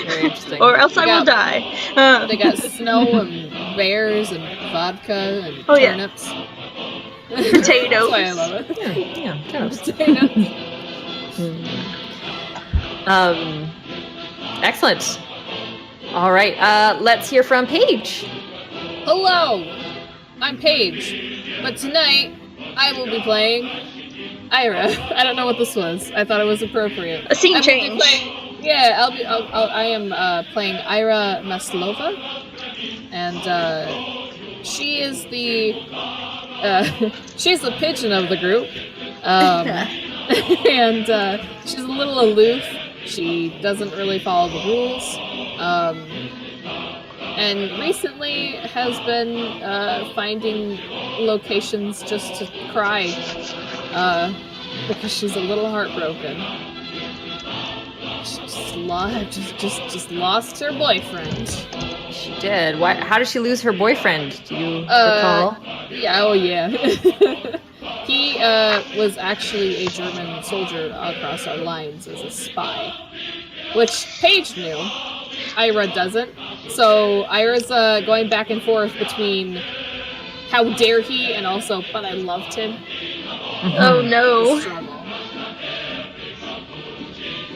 Very interesting. Or else I will die. They got snow and bears and vodka and Oh, yeah. turnips. Potatoes. That's why I love it. Yeah, turnips. Potatoes. Excellent. All right, let's hear from Paige. Hello, I'm Paige, but tonight I will be playing Ira. I don't know what this was. I thought it was appropriate. A scene I will be change. playing- yeah, I am playing Ira Maslova, and she is the she's the pigeon of the group, and she's a little aloof. She doesn't really follow the rules, and recently has been finding locations just to cry because she's a little heartbroken. She just lost her boyfriend. She did. Why? How did she lose her boyfriend? Do you recall? Yeah. Oh yeah. He was actually a German soldier across our lines as a spy, which Paige knew. Ira doesn't. So Ira's going back and forth between how dare he and also but I loved him. Oh no. Struggle.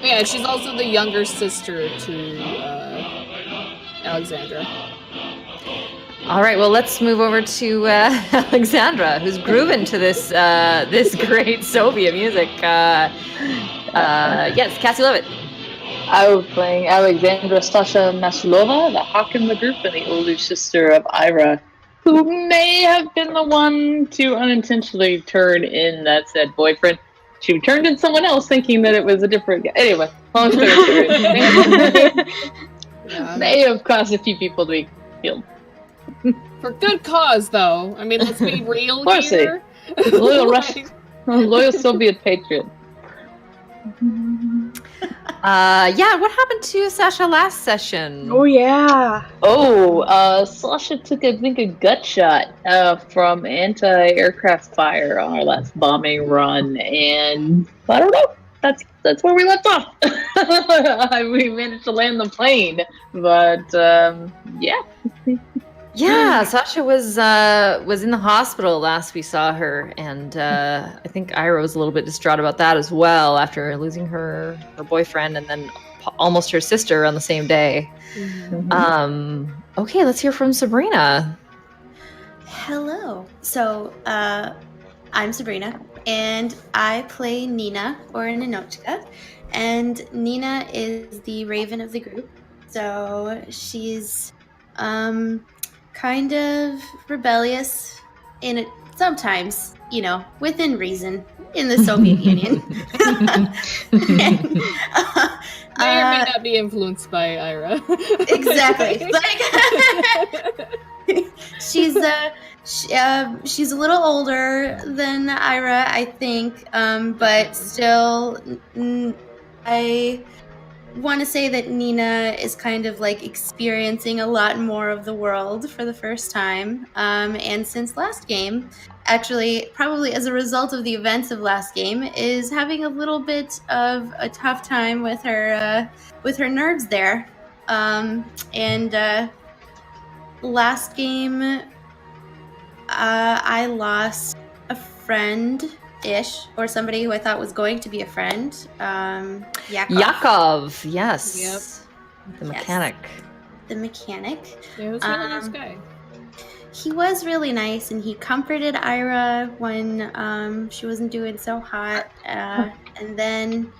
Yeah, she's also the younger sister to Alexandra. All right, well, let's move over to Alexandra, who's grooving to this this great Soviet music. Yes, Cassie Levitt. I was playing Alexandra Stasha Maslova, the hawk in the group, and the older sister of Ira, who may have been the one to unintentionally turn in that said boyfriend. She turned in someone else thinking that it was a different guy. Anyway, long story short, may have caused a few people to be killed. For good cause, though. I mean, let's be real here. Loyal Russian, loyal Soviet patriot. Yeah, what happened to Sasha last session? Oh yeah. Sasha took, I think, a gut shot from anti-aircraft fire on our last bombing run, and I don't know. That's where we left off. We managed to land the plane, but yeah. Yeah, Sasha was in the hospital last we saw her, and I think Ira was a little bit distraught about that as well after losing her boyfriend and then almost her sister on the same day. Mm-hmm. Okay, let's hear from Sabrina. Hello. So, I'm Sabrina, and I play Nina, or Ninochka, and Nina is the raven of the group. So she's kind of rebellious in it sometimes, within reason in the Soviet Union. And, may or may not be influenced by Ira. Exactly. She's she's a little older than Ira, I think, but still, I want to say that Nina is kind of like experiencing a lot more of the world for the first time. And since last game, actually, probably as a result of the events of last game, is having a little bit of a tough time with her nerves there. And last game, I lost a friend-ish, or somebody who I thought was going to be a friend. Yakov, yes. Yep. The mechanic. The mechanic. Yeah, he was a really nice guy. He was really nice, and he comforted Ira when she wasn't doing so hot. And then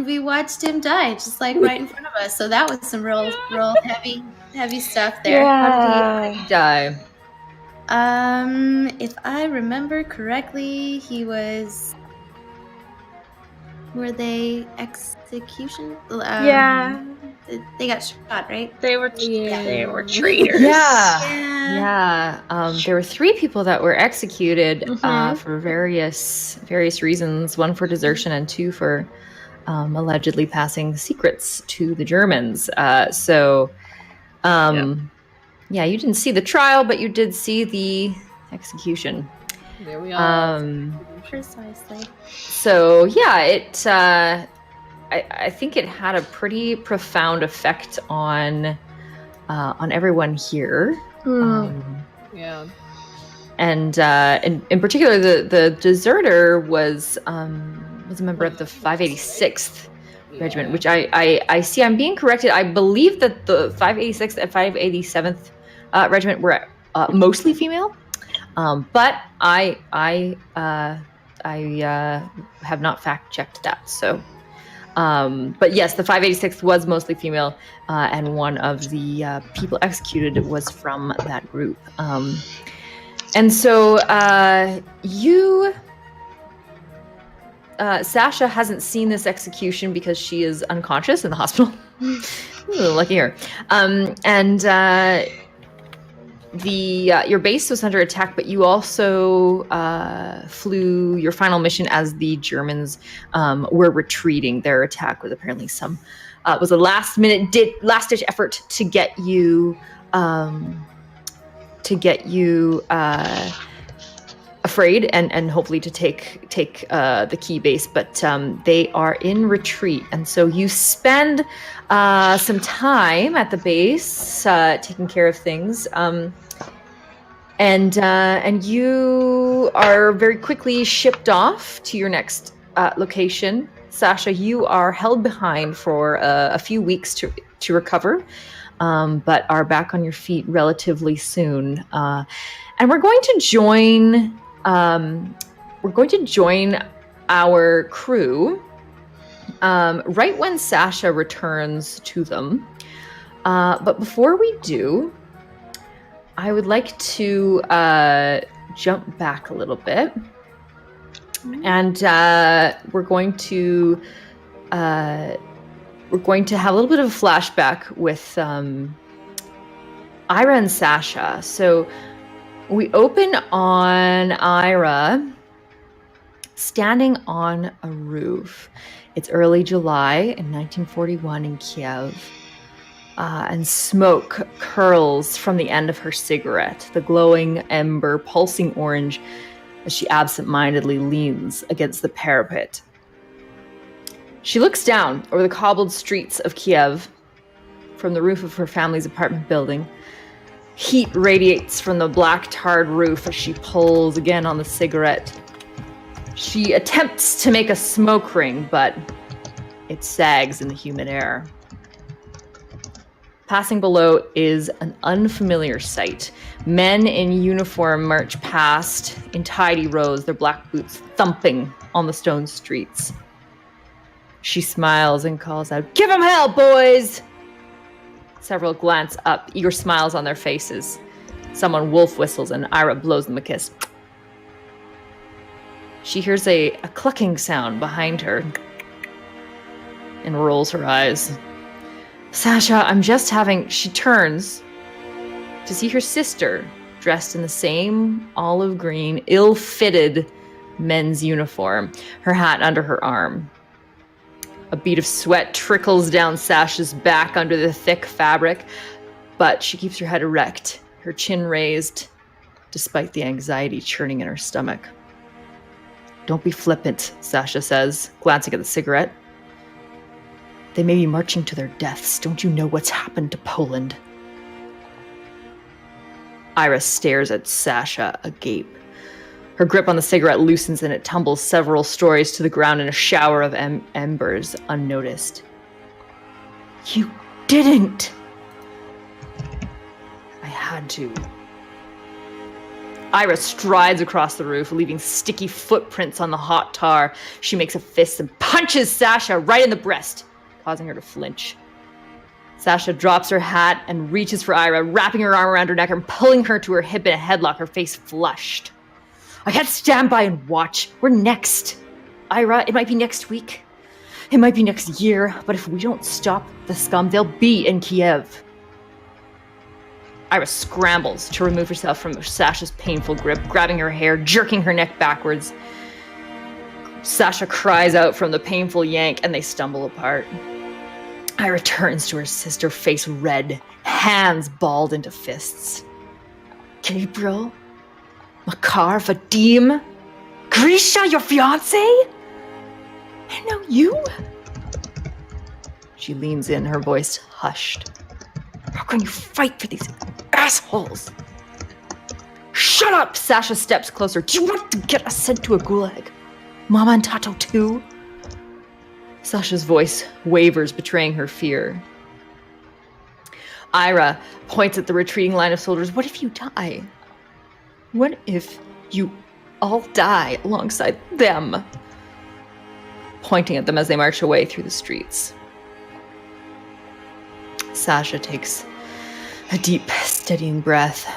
we watched him die, just like right in front of us. So that was some real heavy stuff there. How did he die? If I remember correctly, he was. Were they execution? Yeah. They got shot, right? They were traitors. Yeah. There were 3 people that were executed for various reasons. 1 for desertion and 2 for allegedly passing secrets to the Germans. Yeah, you didn't see the trial, but you did see the execution. There we are. Precisely. So yeah, I think it had a pretty profound effect on everyone here. Yeah. And in particular, the deserter was a member of the 586th Regiment, which I see. I'm being corrected. I believe that the 586th and 587th Regiment were mostly female, but I have not fact checked that. So, but yes, the 586th was mostly female, and one of the people executed was from that group. And so Sasha hasn't seen this execution because she is unconscious in the hospital. Ooh, lucky her. And your base was under attack, but you also flew your final mission as the Germans were retreating. Their attack was apparently was a last-ditch effort to get you afraid and hopefully to take the key base, but they are in retreat, and so you spend some time at the base taking care of things, and you are very quickly shipped off to your next location. Sasha, you are held behind for a few weeks to recover, but are back on your feet relatively soon, and we're going to join our crew right when Sasha returns to them. But before we do, I would like to jump back a little bit, and we're going to have a little bit of a flashback with Ira and Sasha. So we open on Ira standing on a roof. It's early July in 1941 in Kiev, and smoke curls from the end of her cigarette, the glowing ember pulsing orange as she absent-mindedly leans against the parapet. She looks down over the cobbled streets of Kiev from the roof of her family's apartment building. Heat radiates from the black tarred roof as she pulls again on the cigarette. She attempts to make a smoke ring, but it sags in the humid air. Passing below is an unfamiliar sight. Men in uniform march past in tidy rows, their black boots thumping on the stone streets. She smiles and calls out, "Give 'em hell, boys!" Several glance up, eager smiles on their faces. Someone wolf whistles and Ira blows them a kiss. She hears a clucking sound behind her and rolls her eyes. "Sasha, she turns to see her sister dressed in the same olive green, ill-fitted men's uniform, her hat under her arm. A bead of sweat trickles down Sasha's back under the thick fabric, but she keeps her head erect, her chin raised, despite the anxiety churning in her stomach. "Don't be flippant," Sasha says, glancing at the cigarette. "They may be marching to their deaths. Don't you know what's happened to Poland?" Ira stares at Sasha, agape. Her grip on the cigarette loosens and it tumbles several stories to the ground in a shower of embers, unnoticed. "You didn't!" "I had to." Ira strides across the roof, leaving sticky footprints on the hot tar. She makes a fist and punches Sasha right in the breast, causing her to flinch. Sasha drops her hat and reaches for Ira, wrapping her arm around her neck and pulling her to her hip in a headlock, her face flushed. "I can't stand by and watch. We're next. Ira, it might be next week. It might be next year, but if we don't stop the scum, they'll be in Kiev." Ira scrambles to remove herself from Sasha's painful grip, grabbing her hair, jerking her neck backwards. Sasha cries out from the painful yank, and they stumble apart. Ira turns to her sister, face red, hands balled into fists. "Gabriel? Makar, Vadim? Grisha, your fiancé? I know you? She leans in, her voice hushed. How can you fight for these assholes? Shut up! Sasha steps closer. Do you want to get us sent to a gulag? Mama and Tato too? Sasha's voice wavers, betraying her fear. Ira points at the retreating line of soldiers. What if you die? What if you all die alongside them? Pointing at them as they march away through the streets. Sasha takes a deep, steadying breath.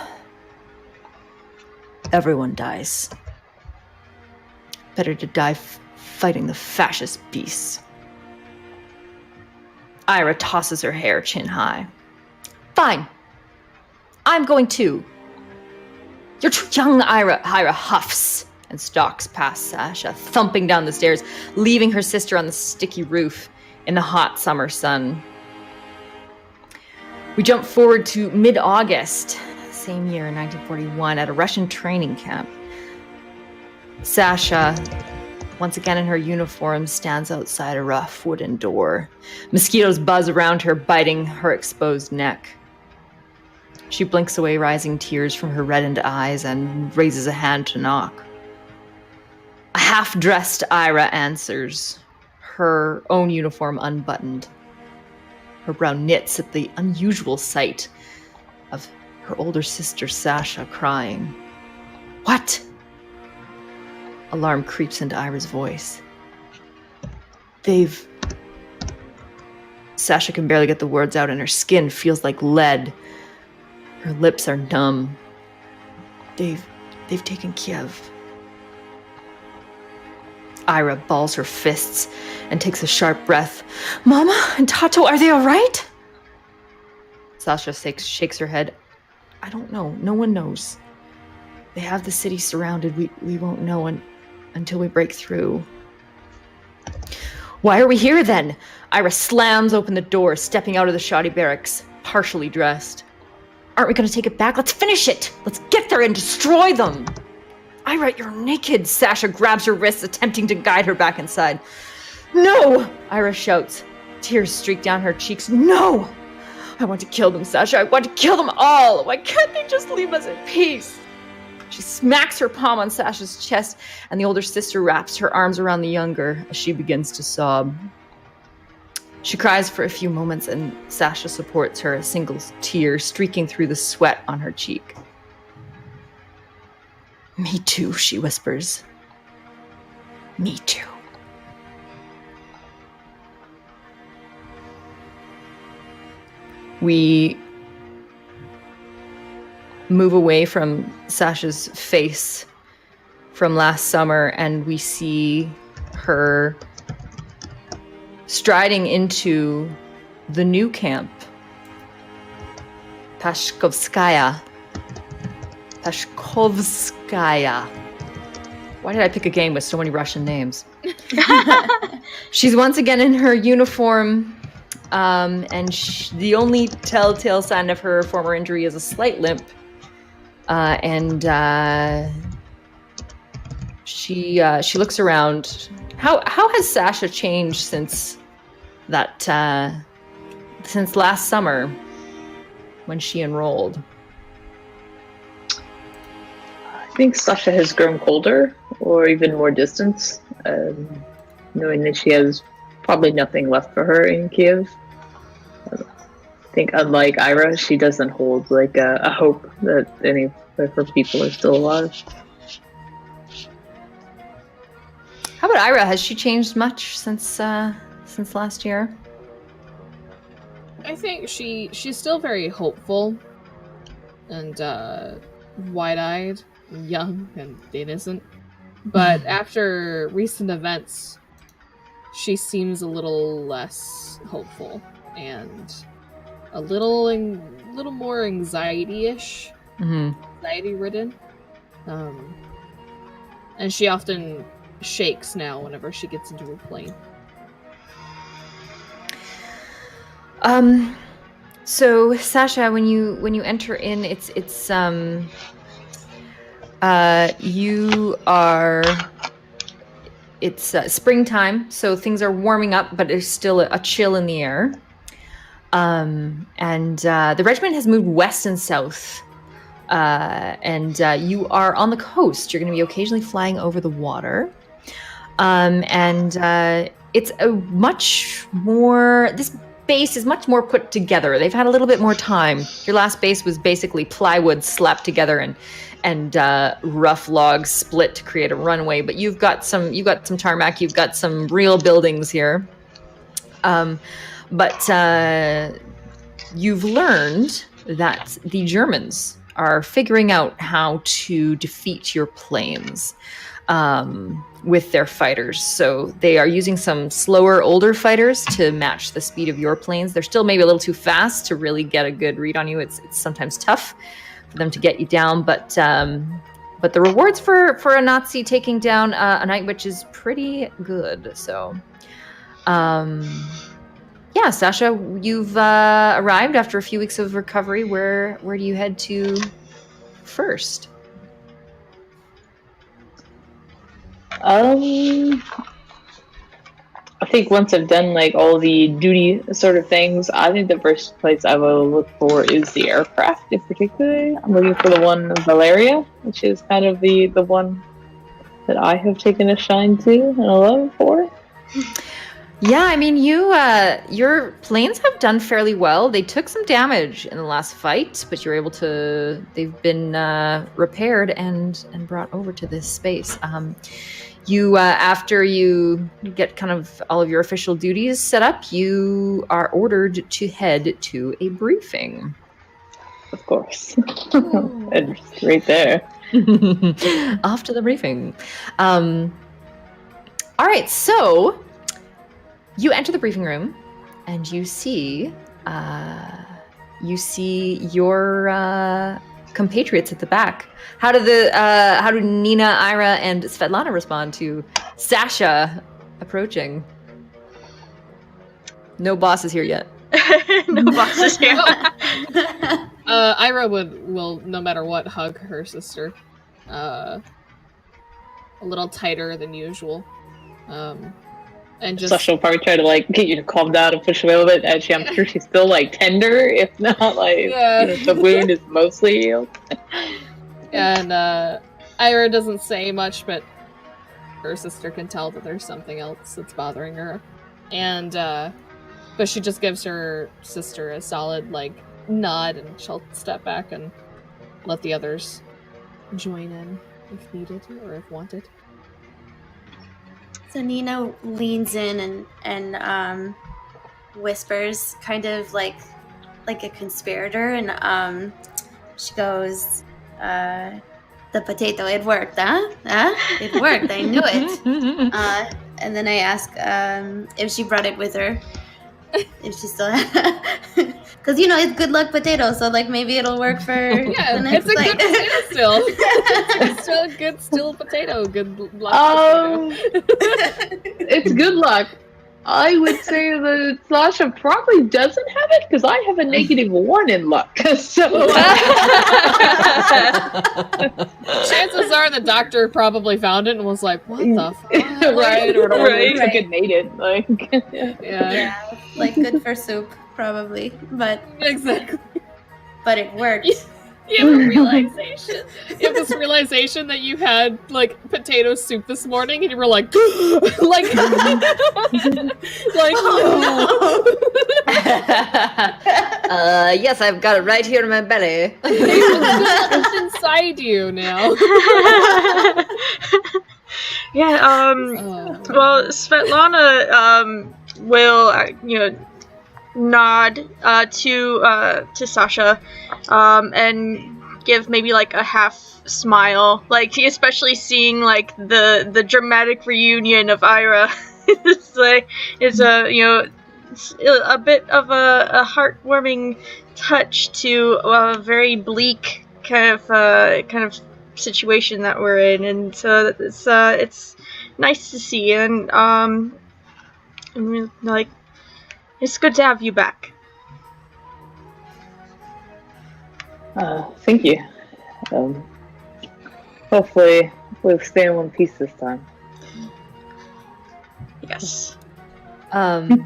Everyone dies. Better to die fighting the fascist beasts. Ira tosses her hair chin high. Fine. I'm going too. You're too young, Ira. Ira huffs and stalks past Sasha, thumping down the stairs, leaving her sister on the sticky roof in the hot summer sun. We jump forward to mid-August, same year, 1941, at a Russian training camp. Sasha, once again in her uniform, stands outside a rough wooden door. Mosquitoes buzz around her, biting her exposed neck. She blinks away rising tears from her reddened eyes and raises a hand to knock. A half-dressed Ira answers, her own uniform unbuttoned. Her brow knits at the unusual sight of her older sister Sasha crying. What? Alarm creeps into Ira's voice. Sasha can barely get the words out and her skin feels like lead. Her lips are numb. They've taken Kiev. Ira balls her fists and takes a sharp breath. Mama and Tato, are they all right? Sasha shakes her head. I don't know. No one knows. They have the city surrounded. We won't know until we break through. Why are we here then? Ira slams open the door, stepping out of the shoddy barracks, partially dressed. Aren't we going to take it back? Let's finish it. Let's get there and destroy them. Ira, you're naked. Sasha grabs her wrists, attempting to guide her back inside. No! Ira shouts. Tears streak down her cheeks. No! I want to kill them, Sasha. I want to kill them all. Why can't they just leave us in peace? She smacks her palm on Sasha's chest, and the older sister wraps her arms around the younger as she begins to sob. She cries for a few moments, and Sasha supports her, a single tear streaking through the sweat on her cheek. Me too, she whispers. Me too. We move away from Sasha's face from last summer, and we see her striding into the new camp, Pashkovskaya. Why did I pick a game with so many Russian names? She's once again in her uniform, and the only telltale sign of her former injury is a slight limp. She looks around. How has Sasha changed since last summer when she enrolled? I think Sasha has grown colder, or even more distant, knowing that she has probably nothing left for her in Kiev. I think, unlike Ira, she doesn't hold like a hope that any of her people are still alive. How about Ira? Has she changed much since last year? I think she's still very hopeful and wide-eyed, and young and innocent. But after recent events, she seems a little less hopeful and a little more anxiety-ish, anxiety-ridden. And she often shakes now whenever she gets into a plane. So Sasha, when you enter in, it's springtime, so things are warming up, but there's still a chill in the air. And the regiment has moved west and south. And you are on the coast. You're going to be occasionally flying over the water. It's a much more... This base is much more put together. They've had a little bit more time. Your last base was basically plywood slapped together and rough logs split to create a runway. But you've got some tarmac. You've got some real buildings here. But you've learned that the Germans are figuring out how to defeat your planes with their fighters. So they are using some slower, older fighters to match the speed of your planes. They're still maybe a little too fast to really get a good read on you. It's sometimes tough for them to get you down, but the rewards for a Nazi taking down a Night Witch is pretty good. So, yeah, Sasha, you've arrived after a few weeks of recovery. Where do you head to first? I think once I've done like all the duty sort of things, I think the first place I will look for is the aircraft in particular. I'm looking for the one Valeria, which is kind of the one that I have taken a shine to and a love for. Yeah, I mean, your planes have done fairly well. They took some damage in the last fight, but you're able to. They've been repaired and brought over to this space. You after you get kind of all of your official duties set up, you are ordered to head to a briefing. Of course, and right there. Off to the briefing. All right, so. You enter the briefing room, and you see your compatriots at the back. How do Nina, Ira, and Svetlana respond to Sasha approaching? No boss is here yet. No boss is here. Ira will no matter what hug her sister, a little tighter than usual. And just Sasha will probably try to like get you to calm down and push away a little bit. Actually, I'm sure she's still like tender, if not like the wound is mostly healed. And Ira doesn't say much, but her sister can tell that there's something else that's bothering her. And but she just gives her sister a solid like nod, and she'll step back and let the others join in if needed or if wanted. So Nina leans in and whispers, kind of like a conspirator, and she goes, "The potato, it worked, huh? It worked. I knew it." And then I ask if she brought it with her, if she still, because it's good luck potato, so like maybe it'll work for the next it's a good potato still. It's still a good potato. Good luck potato. It's good luck. I would say that Sasha probably doesn't have it because I have a -1 in luck. So chances are the doctor probably found it and was like, "What the fuck?" Right, or Right. fucking made it. Like, Yeah, like good for soup, probably, but exactly. it worked. You have a realization. You have this realization that you had like potato soup this morning, and you were like, like, Oh, no. Yes, I've got it right here in my belly. It's inside you now. Yeah. Well, Svetlana will nod to Sasha and give maybe like a half smile, like especially seeing like the dramatic reunion of Ira. It's a bit of a heartwarming touch to a very bleak kind of situation that we're in, and so it's nice to see, and like it's good to have you back. thank you. Hopefully we'll stay in one piece this time. Yes. And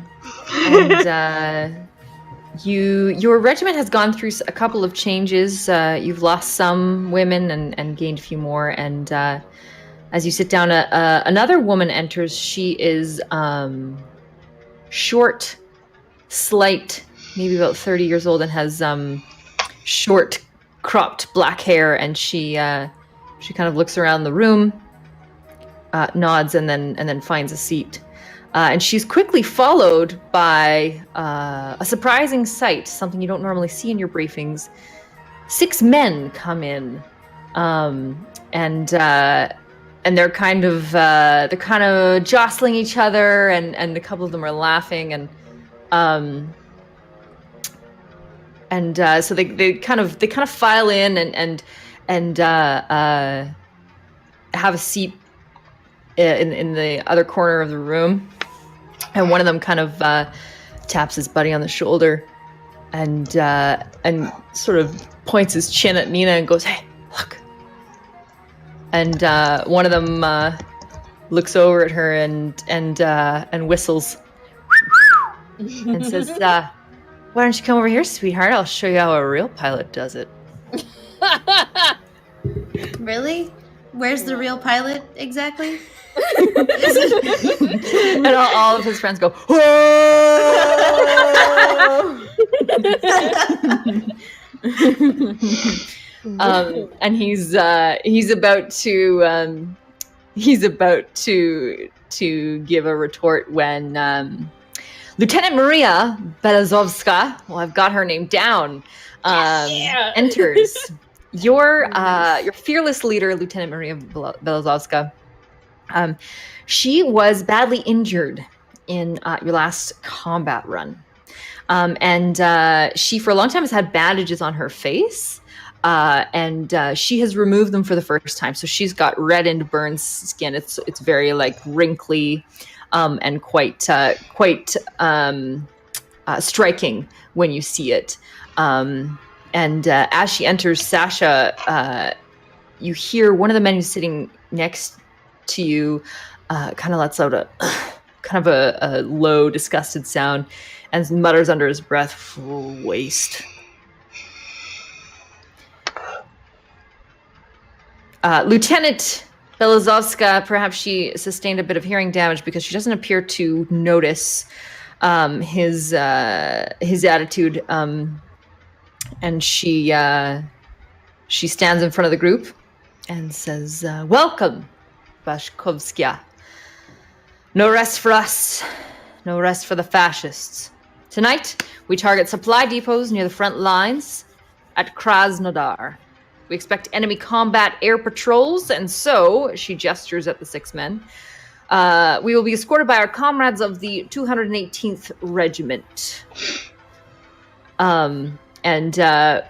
your regiment has gone through a couple of changes. You've lost some women and gained a few more. And as you sit down, another woman enters. She is short, slight, maybe about 30 years old, and has short, cropped black hair. And she kind of looks around the room, nods, and then finds a seat. And she's quickly followed by a surprising sight, something you don't normally see in your briefings. 6 men come in, and they're kind of jostling each other, and a couple of them are laughing, and so they kind of file in and have a seat in the other corner of the room. And one of them kind of taps his buddy on the shoulder and sort of points his chin at Nina and goes, "Hey, look." And one of them looks over at her and whistles and says, "Why don't you come over here, sweetheart? I'll show you how a real pilot does it." Really? Where's the real pilot exactly? And all of his friends go, "Whoa!" And he's about to give a retort when Lieutenant Maria Belazovska, well, I've got her name down, enters. Your fearless leader, Lieutenant Maria Belazovska, she was badly injured in your last combat run. And she, for a long time, has had bandages on her face. And she has removed them for the first time. So she's got red and burned skin. It's very wrinkly and quite striking when you see it. And as she enters, Sasha, you hear one of the men who's sitting next to you kind of lets out a low, disgusted sound and mutters under his breath, "Waste." Lieutenant Belazovska, perhaps she sustained a bit of hearing damage because she doesn't appear to notice his attitude, and she stands in front of the group and says, "Welcome, Bashkovskaya. No rest for us, no rest for the fascists. Tonight, we target supply depots near the front lines at Krasnodar. We expect enemy combat air patrols, and so," she gestures at the 6 men, "we will be escorted by our comrades of the 218th Regiment." And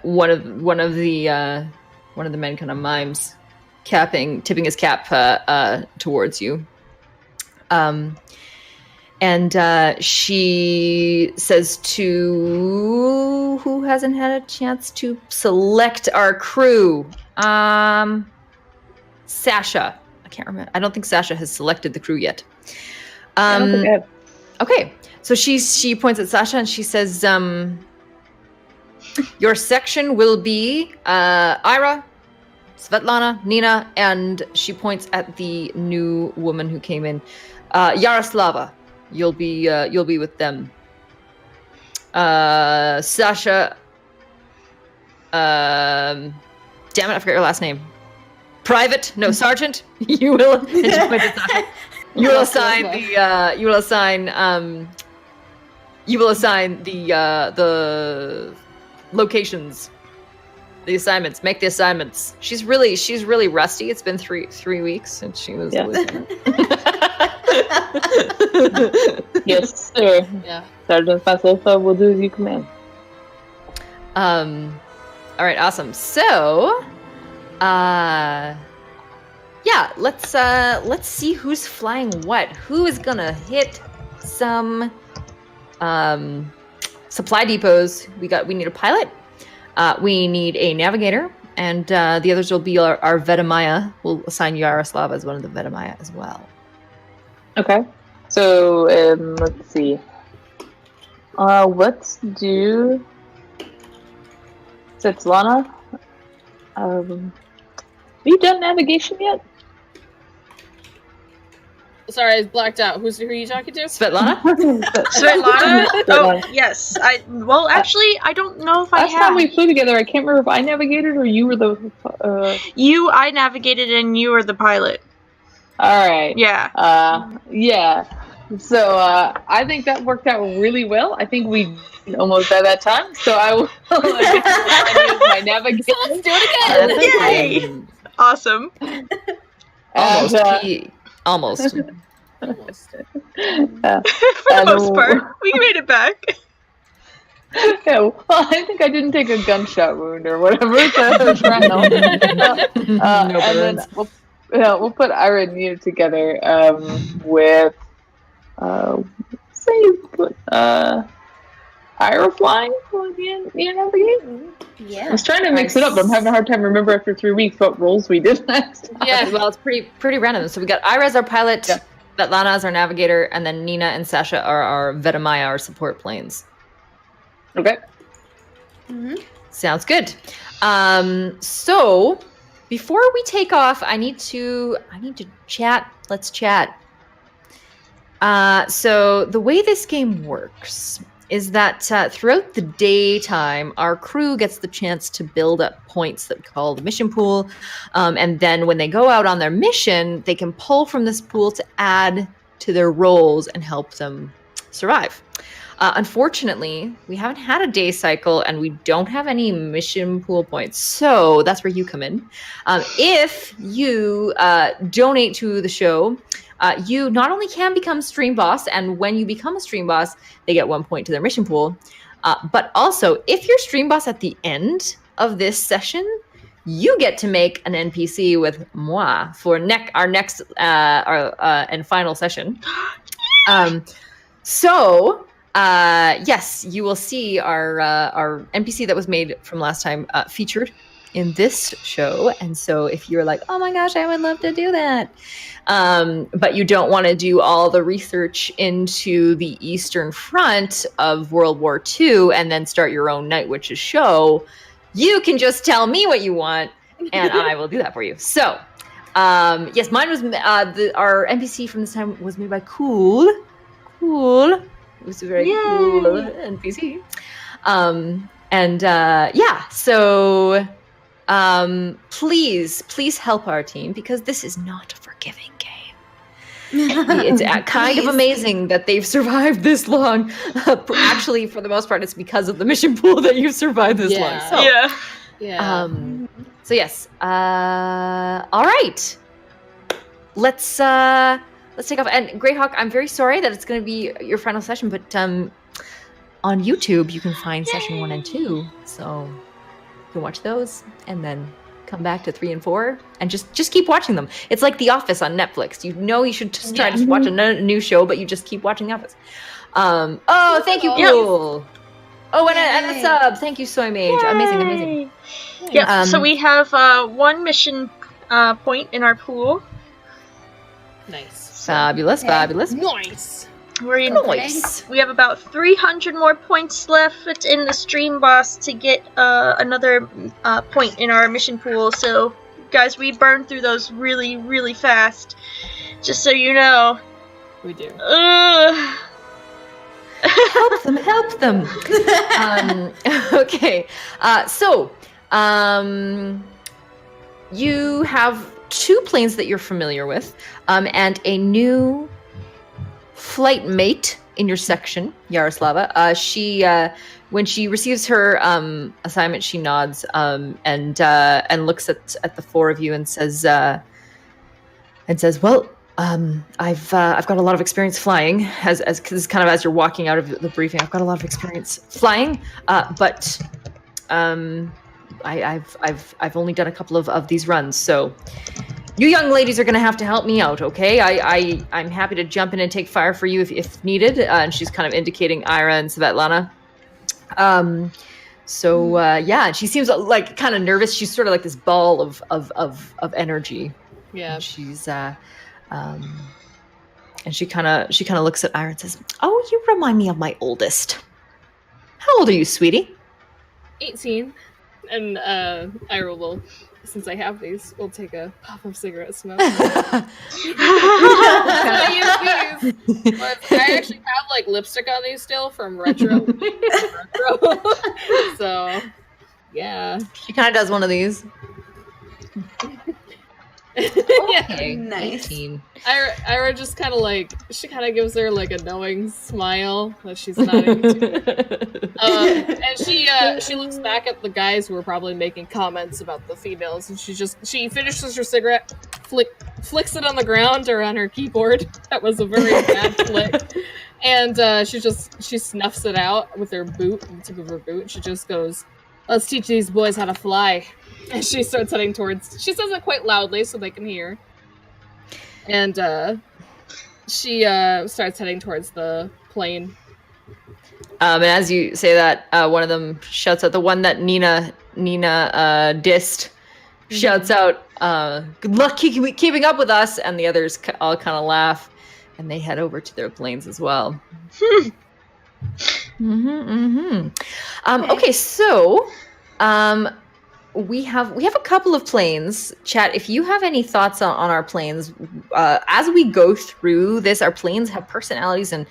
one of the men kind of mimes, tipping his cap towards you. And she says to who hasn't had a chance to select our crew? Sasha. I can't remember. I don't think Sasha has selected the crew yet. I don't think I have. Okay. So she points at Sasha and she says, "Your section will be Ira, Svetlana, Nina," and she points at the new woman who came in, Yaroslava. You'll be with them. Sasha. Damn it! I forgot your last name. Private? No, Sergeant. You will. And she points at Sasha. You will assign the. You will assign the locations. The assignments. Make the assignments. She's really rusty. It's been three weeks since she was. Yeah. Yes, sir. Yeah. Sergeant Fasofa will do as you command. All right, awesome. So, yeah, let's see who's flying what. Who is gonna hit some supply depots? We need a pilot. We need a navigator, and the others will be our Vedamaya. We'll assign Yaroslav as one of the Vedamaya as well. Okay. So, let's see. Let's do Svetlana. Have you done navigation yet? Sorry, I blacked out. Who are you talking to? Svetlana? Svetlana? Oh, yes. Actually, I don't know if I Last have. time we flew together, I can't remember if I navigated or you were the. I navigated and you were the pilot. All right. Yeah. Yeah. So I think that worked out really well. I think we almost at that time. So I will use my navigation. Let's do it again. Yay! Awesome. Almost. And, Almost. Almost. For the most part, we made it back. Yeah, well, I think I didn't take a gunshot wound or whatever. So shrapnel. And then we'll put Ira and Nina together with Ira flying for the navigation. Yeah. I was trying to mix it up, but I'm having a hard time remember after 3 weeks what roles we did last time. Yeah, well, it's pretty random. So we got Ira as our pilot, Yeah. Svetlana as our navigator, and then Nina and Sasha are our Vetamaya, our support planes. Okay. Mm-hmm. Sounds good. So before we take off, I need to chat. Let's chat. So the way this game works is that throughout the daytime, our crew gets the chance to build up points that we call the mission pool. And then when they go out on their mission, they can pull from this pool to add to their roles and help them survive. Unfortunately, we haven't had a day cycle and we don't have any mission pool points. So that's where you come in. If you donate to the show, you not only can become stream boss, and when you become a stream boss, they get 1 point to their mission pool. But also, if you're stream boss at the end of this session, you get to make an NPC with moi for our next and final session. Yes, you will see our NPC that was made from last time featured in this show. And so if you're like, oh my gosh, I would love to do that, but you don't want to do all the research into the Eastern Front of World War II and then start your own Night Witches show, you can just tell me what you want and I will do that for you. So yes, mine was our NPC from this time was made by Cool. It was a very cool NPC. So please help our team because this is not a forgiving game. It's kind of amazing that they've survived this long. Actually, for the most part, it's because of the mission pool that you've survived this long. So, Yeah. So yes. All right. Let's take off. And Greyhawk, I'm very sorry that it's going to be your final session, but on YouTube you can find session 1 and 2, so you can watch those and then come back to 3 and 4 and just keep watching them. It's like The Office on Netflix. You know you should just try to watch a new show, but you just keep watching The Office. Thank you, Cool. Oh, and a sub. Thank you, Soy Mage. Amazing. Yeah. So we have 1 mission point in our pool. Nice. Fabulous. Nice. We have about 300 more points left in the stream boss to get another point in our mission pool. So, guys, we burn through those really, really fast. Just so you know. We do. Help them. Okay. You have 2 planes that you're familiar with, and a new flight mate in your section, Yaroslava. She, when she receives her assignment, she nods and looks at the 4 of you and says, "Well, I've got a lot of experience flying. Cause kind of as you're walking out of the briefing, I've got a lot of experience flying, but I've only done a couple of these runs, so you young ladies are going to have to help me out, okay? I'm happy to jump in and take fire for you if needed." And she's kind of indicating Ira and Svetlana. And she seems like kind of nervous. She's sort of like this ball of energy. Yeah. And she's And she kind of looks at Ira and says, "Oh, you remind me of my oldest. How old are you, sweetie?" 18. And Ira will, since I have these, will take a puff of cigarette smoke. I use these. But I actually have like lipstick on these still from retro. So, yeah. She kind of does one of these. Yeah. Nice. 18. Ira just kind of like, she kind of gives her like a knowing smile that she's nodding to. And she looks back at the guys who were probably making comments about the females, and she finishes her cigarette, flicks it on the ground or on her keyboard. That was a very bad flick. And she snuffs it out with her boot, the tip of her boot. She just goes, "Let's teach these boys how to fly." And she starts heading towards... She says it quite loudly so they can hear. And she starts heading towards the plane. And as you say that, one of them shouts out, the one that Nina dissed, shouts out, "Good luck keeping up with us." And the others all kind of laugh, and they head over to their planes as well. Okay, so... we have a couple of planes. Chat, if you have any thoughts on our planes, as we go through this, our planes have personalities and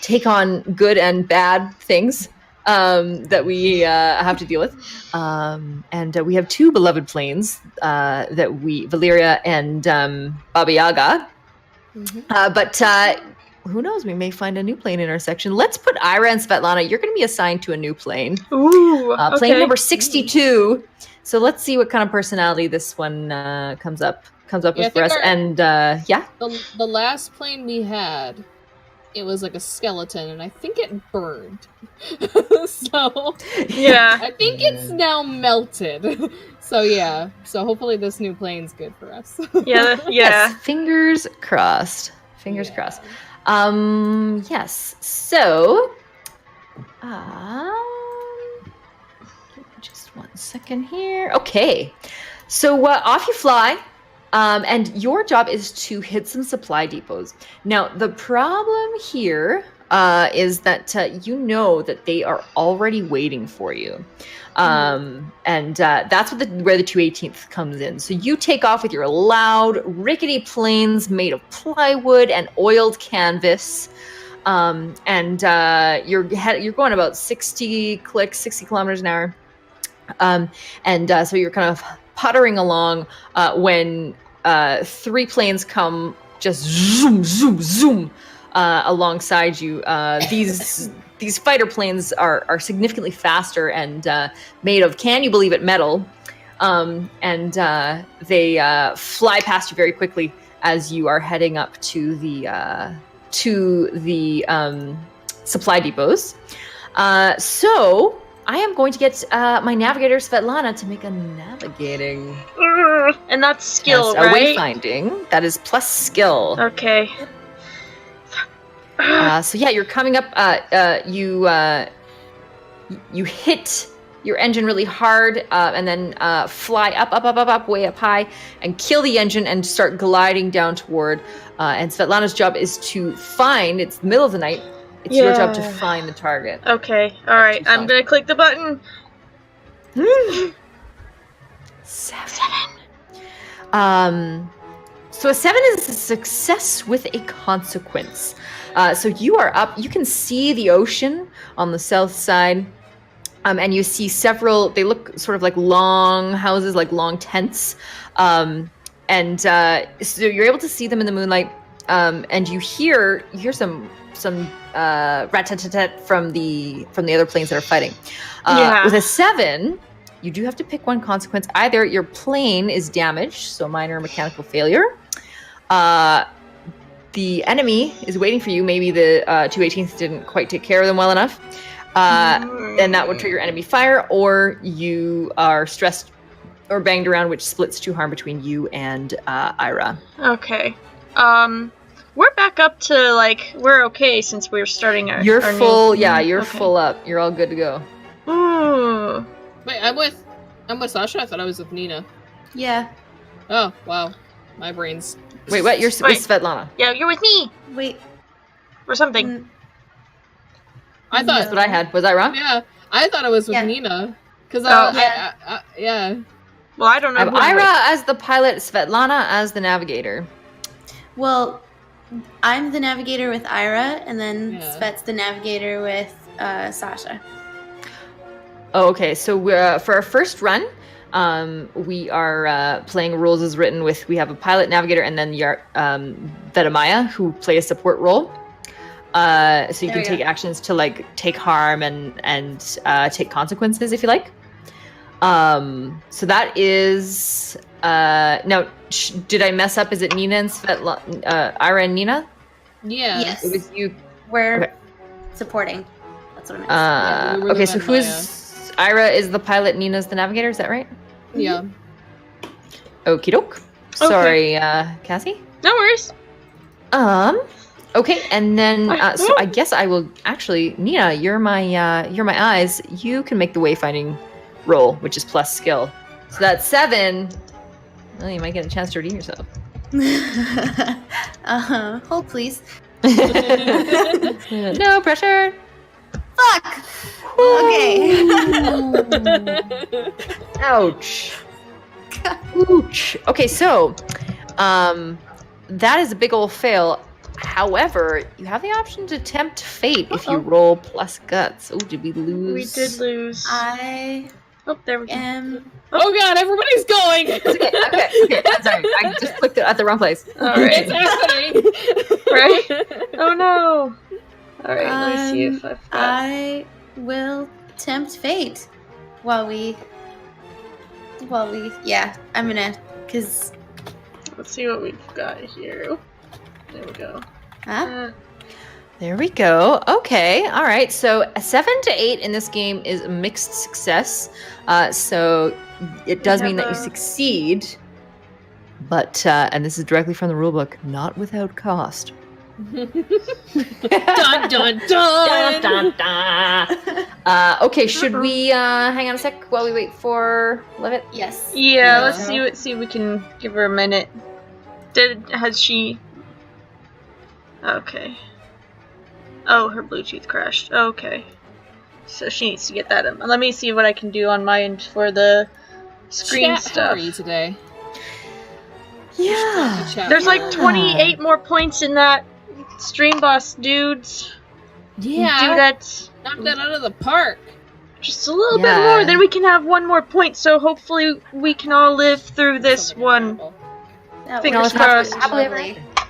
take on good and bad things that we have to deal with. And we have two beloved planes Valyria and Baba Yaga. But who knows? We may find a new plane in our section. Let's put Ira and Svetlana. You're going to be assigned to a new plane. Ooh, plane okay. number 62. So let's see what kind of personality this one comes up with for us. And the last plane we had, it was like a skeleton, and I think it burned. So Yeah. I think it's now melted. So yeah. So hopefully this new plane's good for us. Yeah. Yes, fingers crossed. Fingers crossed. Yes. So, just 1 second here. Okay. So off you fly. And your job is to hit some supply depots. Now, the problem here is that you know that they are already waiting for you. And that's where the 218th comes in. So you take off with your loud, rickety planes made of plywood and oiled canvas. And you're going about 60 kilometers an hour. So you're kind of puttering along when three planes come just zoom, zoom, zoom alongside you. These fighter planes are significantly faster and made of, can you believe it, metal. And they fly past you very quickly as you are heading up to the supply depots. So I am going to get my navigator Svetlana to make a navigating. And that's skill, yes, right? Wayfinding. That is plus skill. Okay. So yeah, you're coming up. You hit your engine really hard, and then fly up, way up high, and kill the engine and start gliding down toward. And Svetlana's job is to find. It's the middle of the night. It's your job to find the target. Okay. All right. I'm gonna click the button. 7. So a 7 is a success with a consequence. So you are up. You can see the ocean on the south side, and you see several. They look sort of like long houses, like long tents, so you're able to see them in the moonlight. And you hear some rat-tat-tat-tat from the other planes that are fighting. With a 7, you do have to pick one consequence. Either your plane is damaged, so minor mechanical failure. The enemy is waiting for you. Maybe the 218th didn't quite take care of them well enough. Then that would trigger enemy fire, or you are stressed or banged around, which splits 2 harm between you and Ira. Okay. We're back up to, like, we're okay since we're starting our... You're our full, new... you're okay. full up. You're all good to go. Ooh. Wait, I'm with Sasha? I thought I was with Nina. Yeah. Oh, wow. My brain's... Wait, what? You're with Wait. Svetlana. Yeah, you're with me Wait. or something. I thought... That's what I had. Was I wrong? Yeah, I thought it was with Yeah. Nina. Because yeah. yeah. Well, I don't know. I have who I'm Ira with. as the pilot, Svetlana as the navigator. Well, I'm the navigator with Ira, and then Yeah. Svet's the navigator with Sasha. Oh, okay. So for our first run, we are playing rules as written with, we have a pilot, navigator, and then Vedamaya, who play a support role. So you There can we take go. actions to like take harm and take consequences if you like. So that is now. Did I mess up? Is it Nina and Ira and Nina? Yeah. Yes. It was you. We're Okay. supporting. That's what I meant. Yeah, we were the Okay, so Vedamaya. who's Ira is the pilot, Nina's the navigator. Is that right? Yeah. Okie doke. Sorry, Cassie. No worries. Okay, and then so I guess I will actually, Nina, you're my eyes. You can make the wayfinding roll, which is plus skill. So that's 7. Well, you might get a chance to redeem yourself. Hold please. No pressure. Fuck. Okay. Ouch. Ouch. Okay, so that is a big old fail. However, you have the option to tempt fate if you roll plus guts. Oh, did we lose? We did lose. I Oh, there we go. am. Oh god, everybody's going! Okay. I'm sorry. I just clicked it at the wrong place. All right. It's happening! Right? Oh no. All right. Let me see if I've got. I will tempt fate while we. Yeah, I'm gonna. Cause. Let's see what we've got here. Oh, there we go. Huh? There we go. Okay. All right. So a 7 to 8 in this game is a mixed success. So it does mean that you succeed. But and this is directly from the rulebook, not without cost. Dun dun dun! Dun, dun, dun. Okay. Should we hang on a sec while we wait for Levitt? Yes. Yeah. Let's see if we can give her a minute. Has she? Okay. Oh, her Bluetooth crashed. Okay. So she needs to get that in. Let me see what I can do on my end for the screen Chat, stuff. how are you today? Yeah. Chat There's like room. 28 more points in that stream boss, dudes. Yeah. Do that Knock that out of the park. just a little bit Yeah. more, then we can have one more point. So hopefully we can all live through this Something one. terrible. That Fingers was crossed. Happily ever lovely. after.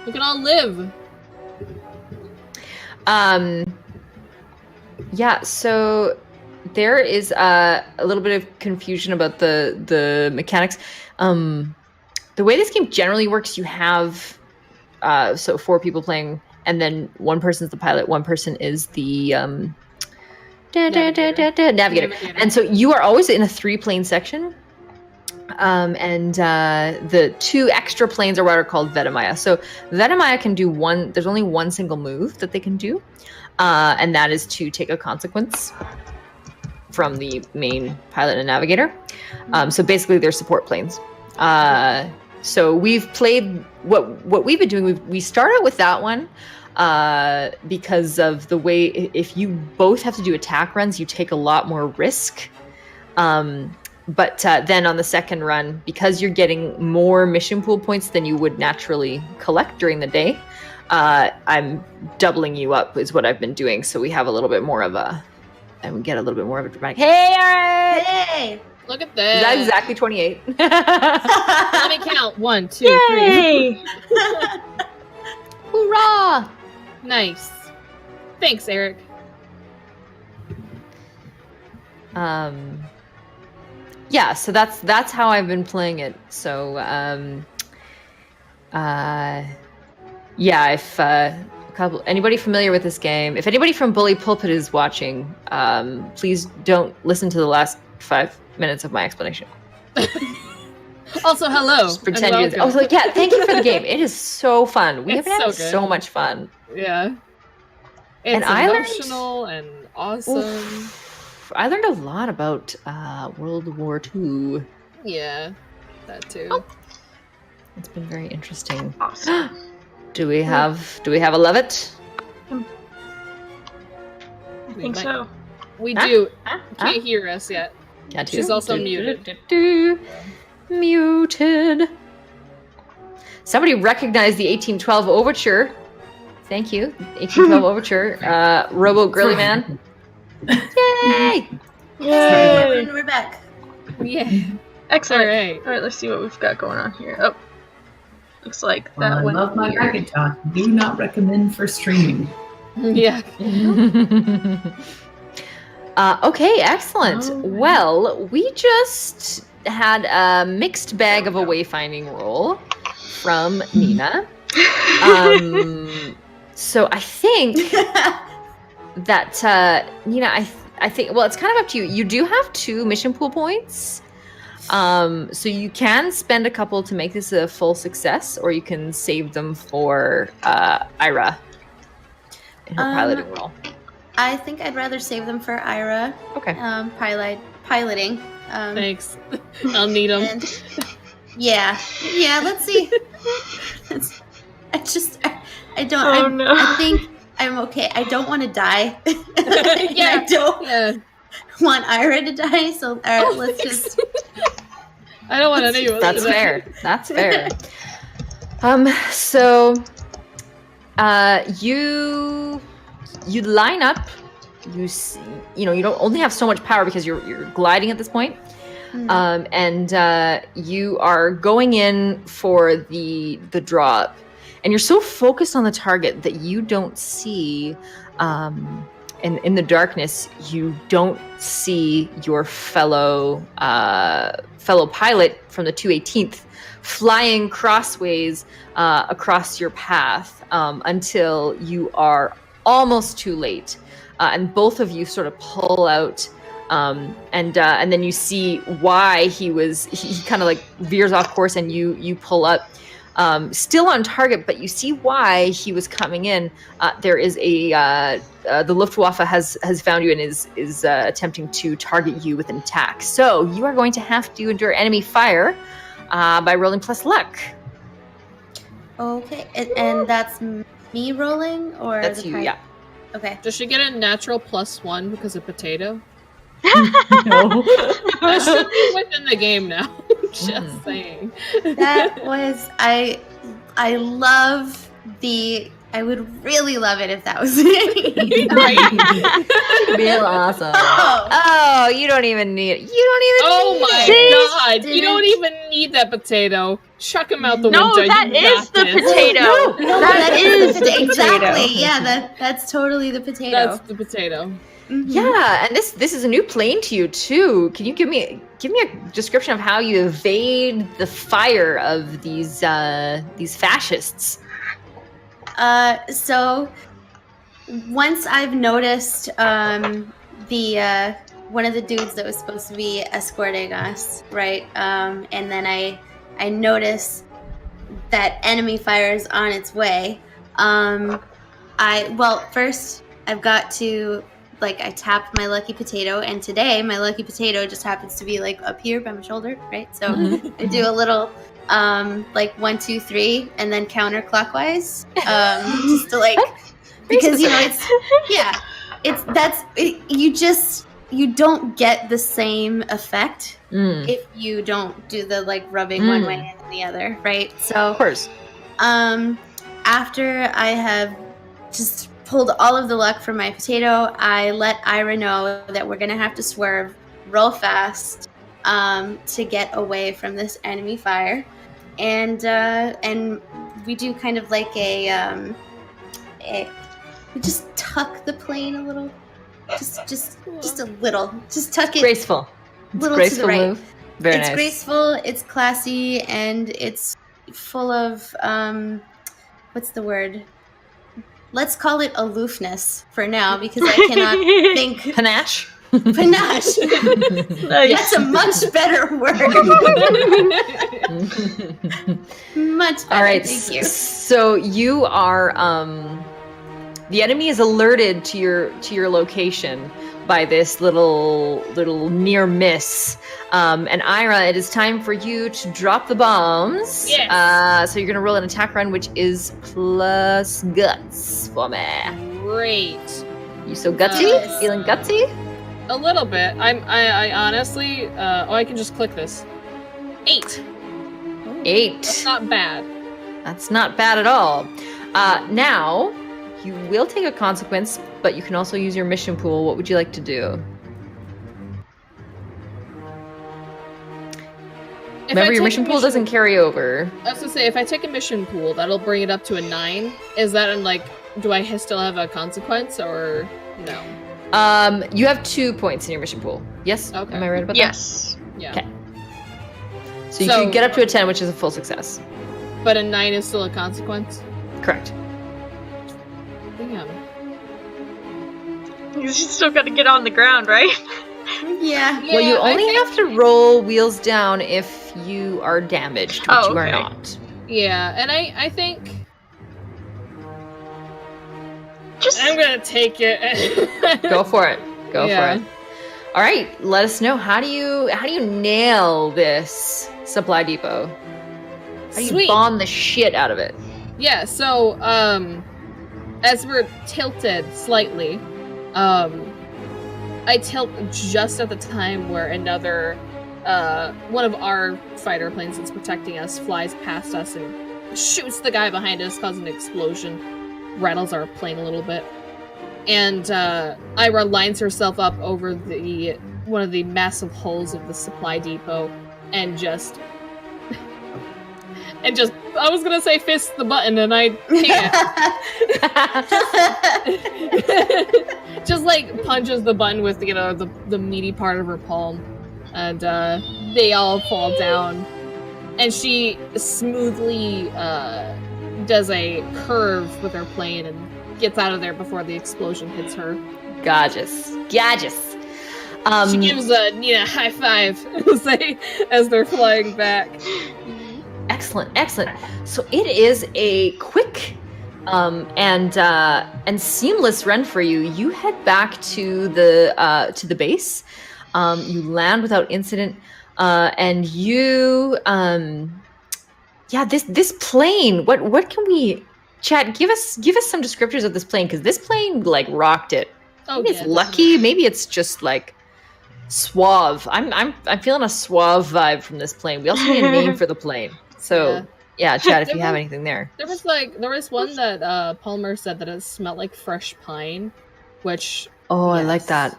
We can all live. Yeah, so there is a little bit of confusion about the mechanics. The way this game generally works, you have so 4 people playing, and then one person's the pilot, one person is the navigator. And so you are always in a 3-plane section. And the 2 extra planes are what are called Vedamaya. So Vedamaya can do there's only one single move that they can do. And that is to take a consequence from the main pilot and navigator. So basically they're support planes. So we've played what we've been doing. We start out with that one because of the way, if you both have to do attack runs, you take a lot more risk. But then on the second run, because you're getting more mission pool points than you would naturally collect during the day, I'm doubling you up is what I've been doing. So we have a little bit more of and we get a little bit more of a dramatic, hey, all right! Hey! Look at Is that. that exactly 28? Let me count. 1, 2, 3. Yay! Hoorah! Nice. Thanks, Eric. Yeah, so that's how I've been playing it. So yeah, if anybody familiar with this game, if anybody from Bully Pulpit is watching, please don't listen to the last 5 minutes of my explanation. Also, hello. Just pretend and you. I was like, yeah, thank you for the game. It is so fun. We have It's had so good. so much fun. Yeah. It's And I learned- emotional and awesome. Oof. I learned a lot about World War II. Yeah, that too. Oh. It's been very interesting. Awesome. Do we have a Levitt? I think so. We Huh? do. Huh? Can't hear us yet. Can't She's you? also muted. Muted. Somebody recognized the 1812 overture. Thank you. 1812 overture. Robo Girly Man. Yay! Yay! And we're back. Yeah. Excellent. Alright. All right, let's see what we've got going on here. Oh, looks like Well, that I one. love my Macintosh. Do not recommend for streaming. Yeah. Okay, excellent. All right. Well, we just had a mixed bag of a wayfinding roll from Nina. So I think that Nina, I think, well, it's kind of up to you. You do have 2 mission pool points. So you can spend a couple to make this a full success, or you can save them for Ira in her piloting role. I think I'd rather save them for Ira. Okay. Piloting. Thanks. I'll need them. And yeah. Let's see. I don't. Oh, no. I think I'm okay. I don't want to die. Yeah. I don't Yeah. want Ira to die. So all right, let's just. I don't want any of That's fair. That's fair. So, you line up. You don't only have so much power because you're gliding at this point. And you are going in for the drop, and you're so focused on the target that you don't see, in the darkness, you don't see your fellow pilot from the 218th flying crossways across your path until you are almost too late, and both of you sort of pull out. And then you see why he kind of like veers off course, and you pull up, still on target, but you see why he was coming in. There is the Luftwaffe has found you and is attempting to target you with an attack. So you are going to have to endure enemy fire by rolling plus luck. Okay, and that's me rolling, or That's the you, pilot? yeah. Okay. Does she get a natural +1 because of potato? No. That should be within the game now. Just saying. That was I love the. I would really love it if that was me. Right? Real awesome. Oh. Oh, you don't even need it. Oh my See? god! You don't even need that potato. Chuck him out the No, window. that you is got the this. potato. No, That is the potato. exactly. Yeah, that's totally the potato. That's the potato. Mhm. Yeah, and this is a new plane to you too. Can you give me a description of how you evade the fire of these fascists? So once I've noticed the one of the dudes that was supposed to be escorting us, right? And then I notice that enemy fire is on its way. First I've got to I tap my lucky potato, and today my lucky potato just happens to be up here by my shoulder, right? So I do a little 1, 2, 3, and then counterclockwise, just to because you don't get the same effect if you don't do the rubbing one way and then the other, right? So Of course. after I have just pulled all of the luck from my potato, I let Ira know that we're gonna have to swerve real fast to get away from this enemy fire, and we do kind of we just tuck the plane a little, just a little, just tuck it. Graceful. It's Little graceful to the right. move. Very It's nice. graceful, it's classy, and it's full of what's the word? Let's call it aloofness for now, because I cannot think. Panache. Panache. Nice. That's a much better word. Much better. All right. Thank you. So you are the enemy is alerted to your location by this little near miss. And Ira, it is time for you to drop the bombs. Yes. So you're gonna roll an attack run, which is plus guts for me. Great. You so gutsy? Yes. Feeling gutsy? A little bit. I honestly. I can just click this. 8. 8. That's not bad. That's not bad at all. Now, you will take a consequence, but you can also use your mission pool. What would you like to do? Remember, your mission pool doesn't carry over. I was gonna say, if I take a mission pool, that'll bring it up to a 9. Is that do I still have a consequence or no? You have 2 points in your mission pool. Yes? Okay. Am I right about Yes. Yeah. Okay. that? So you can get up to a 10, which is a full success. But a 9 is still a consequence? Correct. Damn. You still got to get on the ground, right? Yeah. Well, you only have to roll wheels down if you are damaged, which you are okay. not. Yeah, and I think Just I'm gonna take it. Go for it. Go Yeah. for it. All right, let us know, how do you nail this supply depot? How do you Sweet. bomb the shit out of it? Yeah, so as we're tilted slightly, I tilt just at the time where another one of our fighter planes that's protecting us flies past us and shoots the guy behind us, causing an explosion, rattles our plane a little bit. And Ira lines herself up over one of the massive holes of the supply depot and just I was gonna say fist the button and I can't. Just punches the button with the meaty part of her palm, and they all fall down. And she smoothly does a curve with her plane and gets out of there before the explosion hits her. Gorgeous. She gives Nina a high five as they're flying back. Excellent. So it is a quick and seamless run for you. You head back to the base. You land without incident, and you this plane. What can we chat? Give us some descriptors of this plane, because this plane rocked it. Oh, maybe it's lucky. Maybe it's just suave. I'm feeling a suave vibe from this plane. We also need a name for the plane. So yeah, Chad, if you have anything there. There was one that Palmer said that it smelled like fresh pine, which I like that.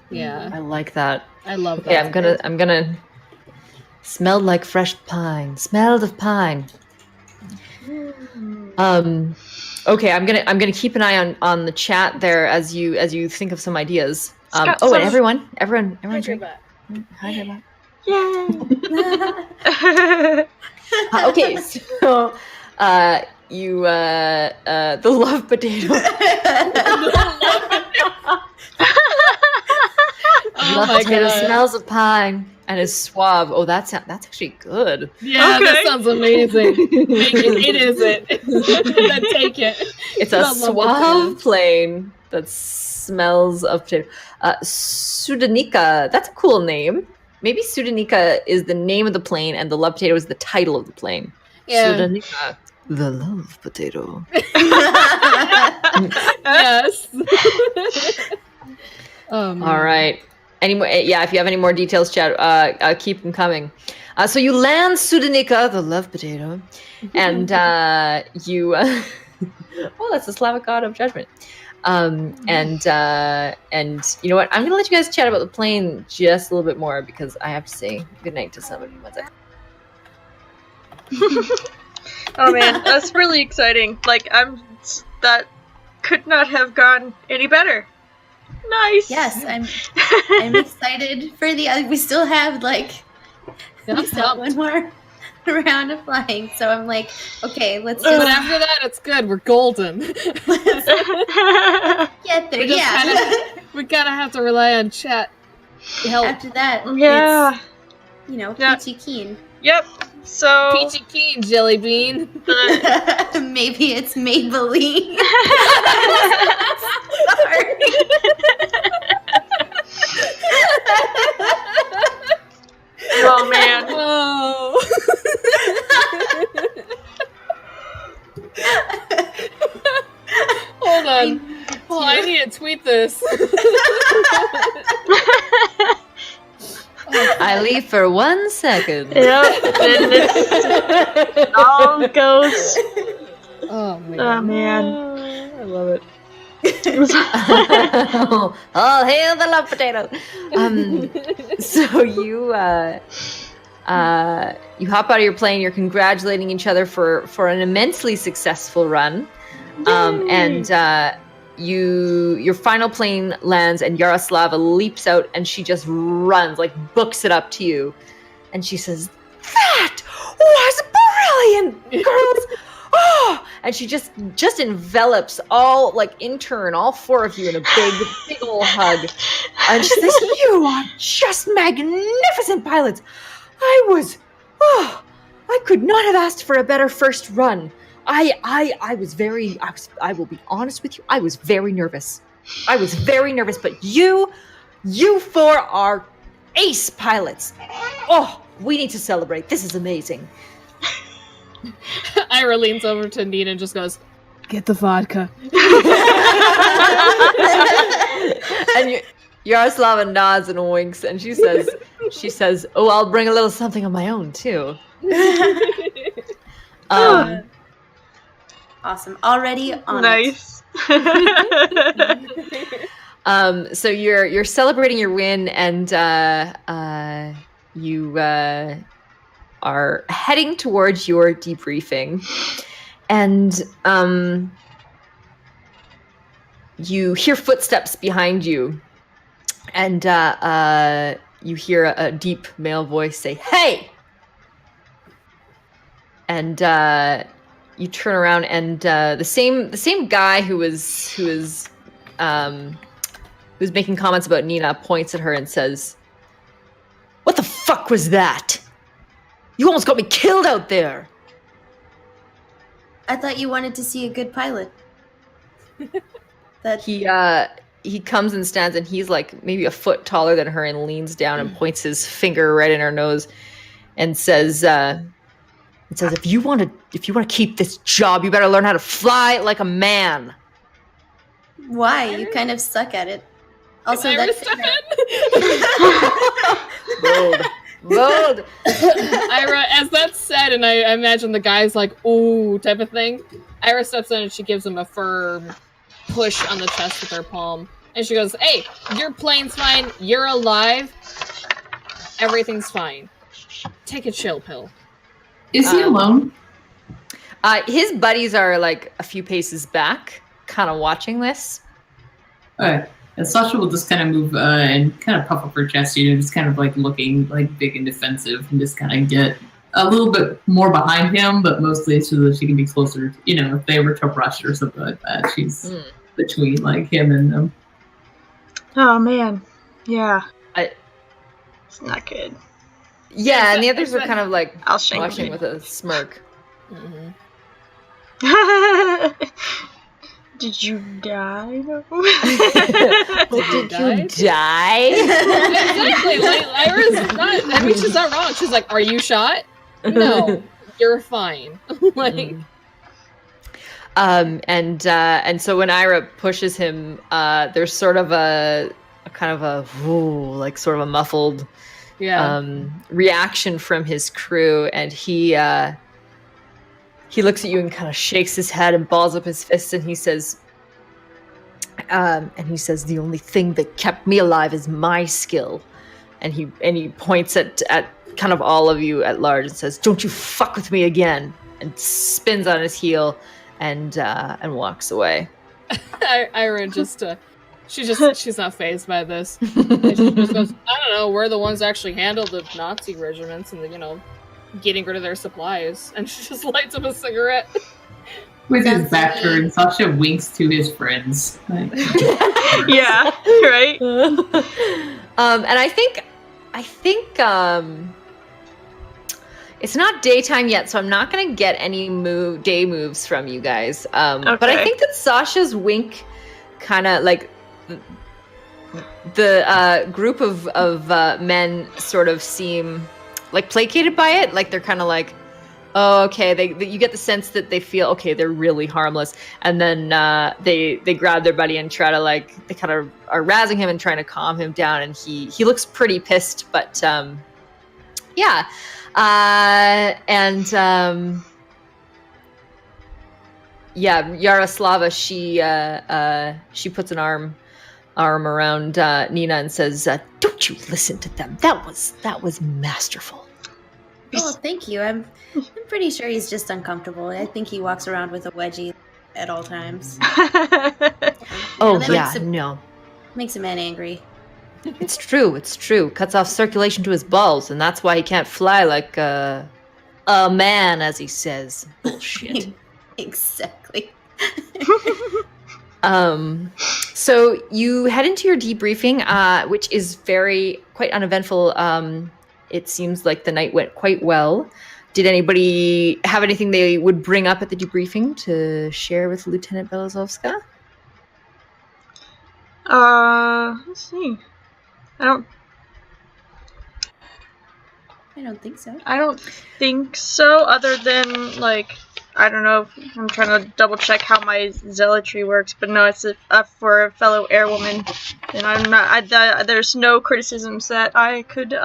Yeah, I like that. I love that. Yeah, I'm gonna smelled like fresh pine. Smelled of pine. Okay, I'm gonna keep an eye on the chat there as you think of some ideas. And everyone drink. Hi, Gemma. Yay! Okay, so the love potato. Love potato smells of pine and is suave. Oh, that's actually good. Yeah, okay. That sounds amazing. It is it. Then take it. It's a suave plane that smells of potato. Sudanica. That's a cool name. Maybe Sudanica is the name of the plane and the love potato is the title of the plane. Yeah. Sudanica, the love potato. Yes. All right. If you have any more details, Chad, keep them coming. So you land Sudanica, the love potato, and you. That's the Slavic god of judgment. And you know what? I'm gonna let you guys chat about the plane just a little bit more because I have to say goodnight to somebody. One second. Oh man, that's really exciting. That could not have gone any better. Nice. Yes, I'm excited for we still have one more round of flying, so I'm okay, let's just But after that, it's good. We're golden. get there. We gotta have to rely on chat help. After that, Yeah. it's Yeah. peachy keen. Yep. So Peachy Keen, Jelly Bean. Maybe it's Maybelline. Sorry. I leave for 1 second. Yep. And it all goes. Oh man. Oh man. I love it. All hail the love potato. So you hop out of your plane. You're congratulating each other for an immensely successful run, and your final plane lands, and Yaroslava leaps out, and she just runs, like books it up to you, and she says, "That was brilliant, girls!" Oh! And she just envelops all 4 of you in a big old hug. And she says, "You are just magnificent pilots. I could not have asked for a better first run. I will be honest with you, I was very nervous. But you 4 are ace pilots. Oh, we need to celebrate. This is amazing." Ira leans over to Nina and just goes, "Get the vodka." And Yaroslava nods and winks, and she says, "Oh, I'll bring a little something of my own too." Awesome. Already on Nice. So you're celebrating your win, and you are heading towards your debriefing, and you hear footsteps behind you, and you hear a deep male voice say, "Hey!" And you turn around, and the same guy who was making comments about Nina points at her and says, "What the fuck was that? You almost got me killed out there." I thought you wanted to see a good pilot. That He comes and stands, and he's like maybe a foot taller than her, and leans down and points his finger right in her nose and says, "If you want to keep this job, you better learn how to fly like a man." Why? You kind of suck at it. Also, Bold. Ira, as that's said, and I imagine the guy's like, "Ooh," type of thing. Ira steps in and she gives him a firm push on the chest with her palm. And she goes, "Hey, your plane's fine. You're alive. Everything's fine. Take a chill pill." Is he alone? His buddies are like a few paces back, kind of watching this. Okay. And Sasha will just kind of move and kind of puff up her chest, just kind of like looking like big and defensive, and just kind of get a little bit more behind him, but mostly so that she can be closer. If they were to rush or something like that, she's between like him and them. Oh man. Yeah. It's not good. Yeah, and the others are kind of like I'll shake watching with a smirk. Mm-hmm. Did you die? Did you die? Exactly. Like, Ira's not. I mean, she's not wrong. She's like, "Are you shot? No, you're fine." Like, and so when Ira pushes him, there's sort of a kind of a like sort of a muffled reaction from his crew, and he looks at you and kind of shakes his head and balls up his fists, and he says, "The only thing that kept me alive is my skill." And he points at kind of all of you at large and says, "Don't you fuck with me again," and spins on his heel and walks away. Ira she's not fazed by this. And she just goes, "I don't know, we're the ones that actually handled the Nazi regiments and getting rid of their supplies." And she just lights up a cigarette. With his back turned, Sasha winks to his friends. Yeah, right? And I think it's not daytime yet, so I'm not going to get any day moves from you guys. But I think that Sasha's wink kind of like the group of men sort of seem like placated by it. Like they're kind of like, oh, okay. You get the sense that they feel okay. They're really harmless, and then they grab their buddy and try to they kind of are razzing him and trying to calm him down. And he looks pretty pissed, but Yeah. Yaroslava, she puts an arm around Nina and says, "Don't you listen to them. That was masterful." Oh, thank you. I'm pretty sure he's just uncomfortable. I think he walks around with a wedgie at all times. Oh that yeah, no. Makes a man angry. It's true. Cuts off circulation to his balls, and that's why he can't fly like a man, as he says. Bullshit. Exactly. So you head into your debriefing, which is quite uneventful. It seems like the night went quite well. Did anybody have anything they would bring up at the debriefing to share with Lieutenant Belozovska? Let's see. I don't think so. I don't think so, other than, like, I don't know, I'm trying to double check how my zealotry works, but no, it's for a fellow airwoman, and I'm not, there's no criticisms that I could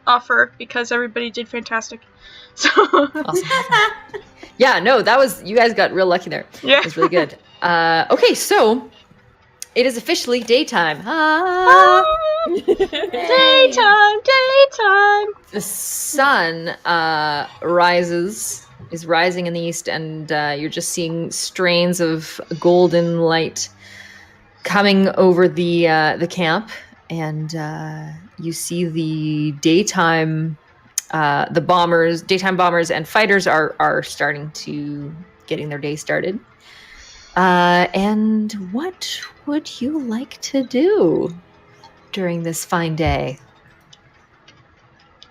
offer, because everybody did fantastic. So. Awesome. Yeah, no, you guys got real lucky there. Yeah. It was really good. Okay, so it is officially daytime. Daytime. The sun is rising in the east, and you're just seeing strains of golden light coming over the camp, and you see the daytime bombers and fighters are starting to getting their day started. And what would you like to do during this fine day?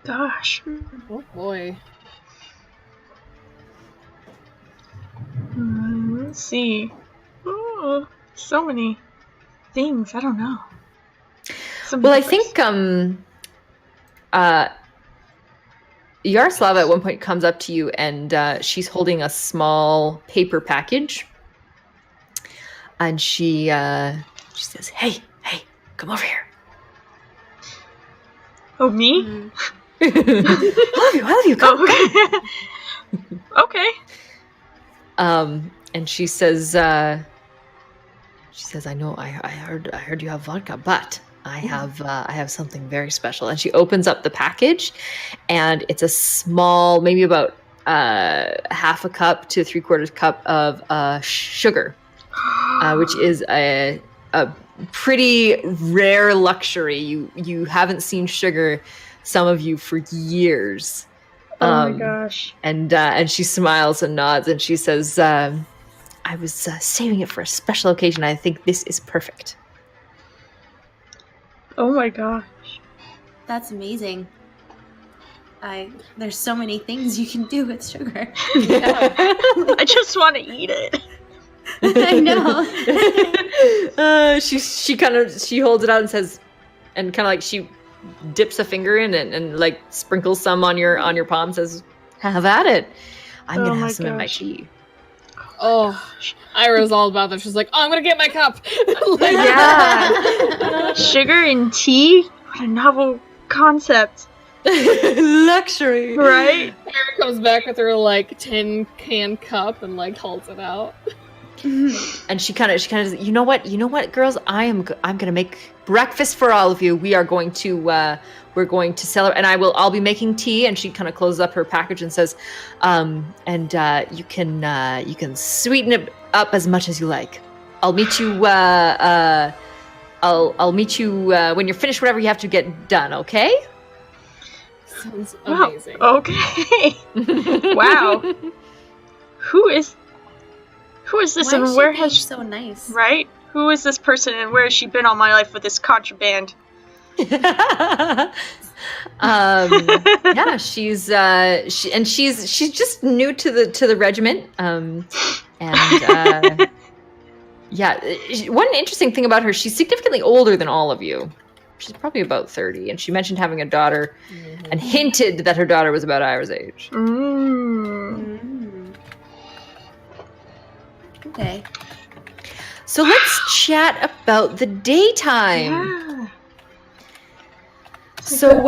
Gosh. Oh boy. Let's see. Oh, so many things. I don't know. Well, I think Yaroslava at one point comes up to you, and she's holding a small paper package, and she says, "Hey, come over here." Oh, me? All of you, come. Okay. And she says, "I know, I heard you have vodka, but I have something very special." And she opens up the package, and it's a small, maybe about half a cup to 3/4 cup of sugar, which is a pretty rare luxury. You haven't seen sugar, some of you, for years. Oh my gosh. And she smiles and nods, and she says, "I was saving it for a special occasion. I think this is perfect." Oh my gosh. That's amazing. There's so many things you can do with sugar. I just want to eat it. I know. She holds it out and says, and kind of like she dips a finger in it and like sprinkles some on your palm, says, "Have at it. I'm gonna have some in my tea." Oh, Ira's all about that. She's like, "Oh, I'm gonna get my cup." Yeah. Sugar and tea? What a novel concept. Luxury. Right? Ira comes back with her like tin can cup and like holds it out. And she kind of you know what, girls, I'm gonna make breakfast for all of you. We're going to celebrate, and I'll be making tea. And she kind of closes up her package and says, and you can sweeten it up as much as you like. I'll meet you I'll meet you when you're finished, whatever you have to get done, okay? Sounds amazing. Wow. Okay. Wow. Who is this, and where has she... so nice? Right? Who is this person, and where has she been all my life with this contraband? Yeah, she's just new to the regiment. Yeah, one interesting thing about her, she's significantly older than all of you. She's probably about 30, and she mentioned having a daughter, and hinted that her daughter was about Ira's age. Okay. So let's chat about the daytime. Yeah. So,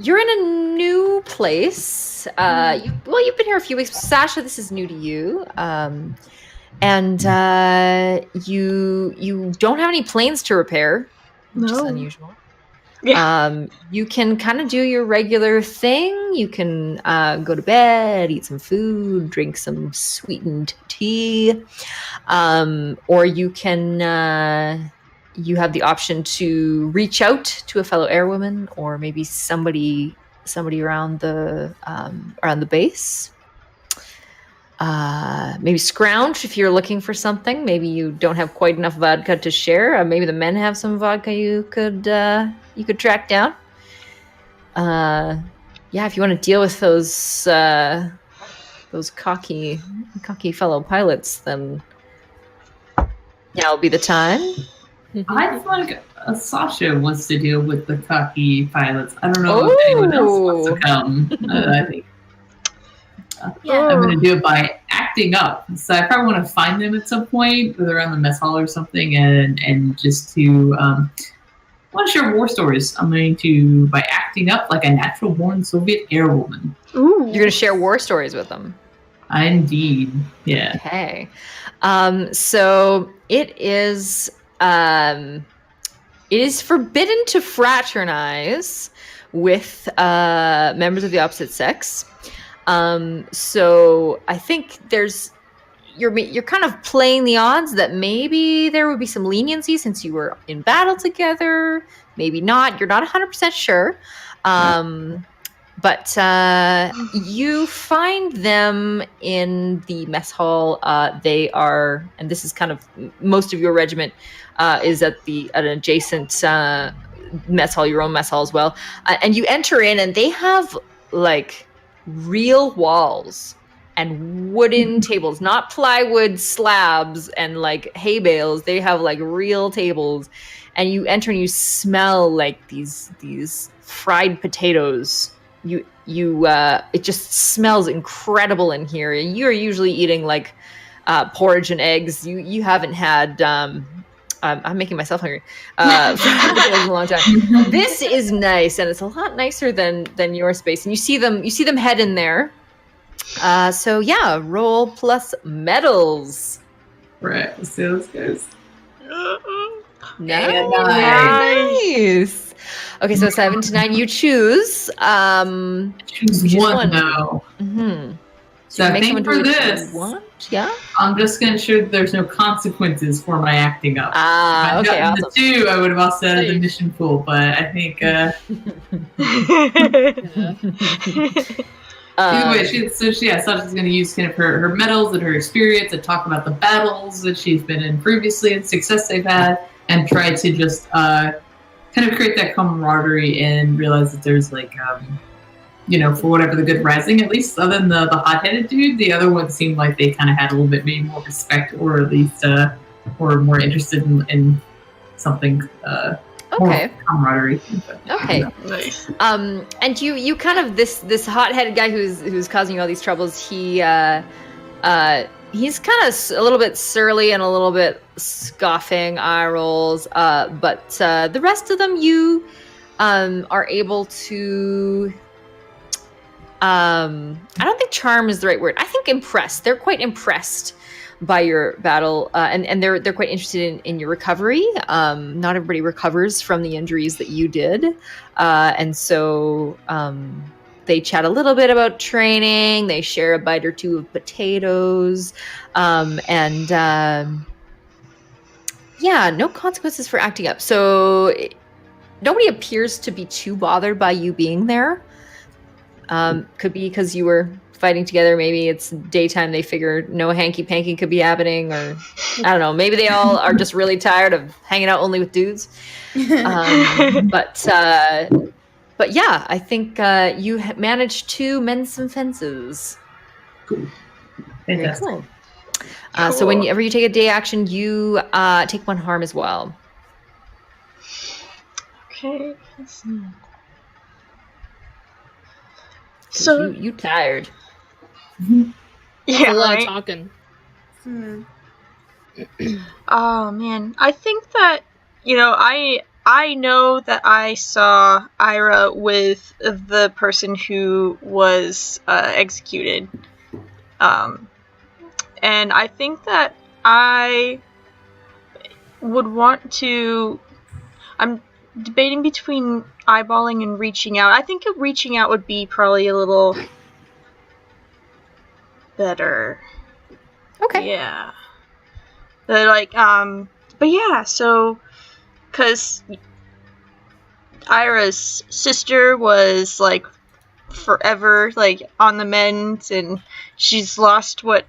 You're in a new place. You've been here a few weeks. Sasha, this is new to you. And you don't have any planes to repair, which is unusual. Yeah. You can kind of do your regular thing. You can go to bed, eat some food, drink some sweetened tea, or you can. You have the option to reach out to a fellow airwoman, or maybe somebody around the base. Maybe scrounge if you're looking for something. Maybe you don't have quite enough vodka to share. Maybe the men have some vodka you could track down. If you want to deal with those cocky fellow pilots, then now'll be the time. I feel like Sasha wants to deal with the cocky pilots. I don't know if anyone else wants to come. I think I'm going to do it by acting up. So I probably want to find them at some point, whether around the mess hall or something, and just to I want to share war stories. I'm going to, by acting up like a natural-born Soviet Airwoman. Ooh. You're going to share war stories with them. Indeed, yeah. Okay. So it is forbidden to fraternize with members of the opposite sex. So I think you're kind of playing the odds that maybe there would be some leniency since you were in battle together. Maybe not. You're not 100% sure. But you find them in the mess hall. They are, and this is kind of most of your regiment is at an adjacent mess hall, your own mess hall as well. And you enter in, and they have like real walls and wooden tables, not plywood slabs and like hay bales. They have like real tables, and you enter and you smell like these fried potatoes. It just smells incredible in here. You're usually eating like porridge and eggs. You haven't had. I'm making myself hungry. For a long time. This is nice, and it's a lot nicer than your space. And you see them head in there. So yeah, roll plus medals. Right. Let's see how this goes. Nice. Okay, so 7 to 9, you choose. Choose one now. Mm-hmm. So I think for this, yeah, I'm just going to ensure that there's no consequences for my acting up. Okay, awesome. The 2, I would have also added the mission pool, but I think. Either way, Sasha's going to use kind of her medals and her experience and talk about the battles that she's been in previously and success they've had, and try to just kind of create that camaraderie and realize that there's like, for whatever the good rising, at least other than the hot-headed dude, the other ones seemed like they kind of had a little bit maybe more respect, or at least were more interested in something. Okay. More camaraderie. Okay. Nice. And you kind of this hot-headed guy who's causing you all these troubles. He's kind of a little bit surly and a little bit scoffing, eye rolls. But the rest of them, you are able to. I don't think charm is the right word. I think impressed. They're quite impressed by your battle, and they're quite interested in your recovery. Not everybody recovers from the injuries that you did, and so they chat a little bit about training. They share a bite or two of potatoes, and no consequences for acting up. So nobody appears to be too bothered by you being there. Could be because you were fighting together. Maybe it's daytime. They figure no hanky-panky could be happening, or I don't know. Maybe they all are just really tired of hanging out only with dudes. But yeah, I think you managed to mend some fences. Cool. Fantastic. Cool. So whenever you take a day action, you take 1 harm as well. Okay. So you tired. Yeah, a lot right? of talking. Oh man, I think that I I know that I saw Ira with the person who was executed. And I think that I would want to... I'm debating between eyeballing and reaching out. I think reaching out would be probably a little better. Okay. Yeah. But yeah, so... Because Ira's sister was, like, forever, like, on the mend, and she's lost what,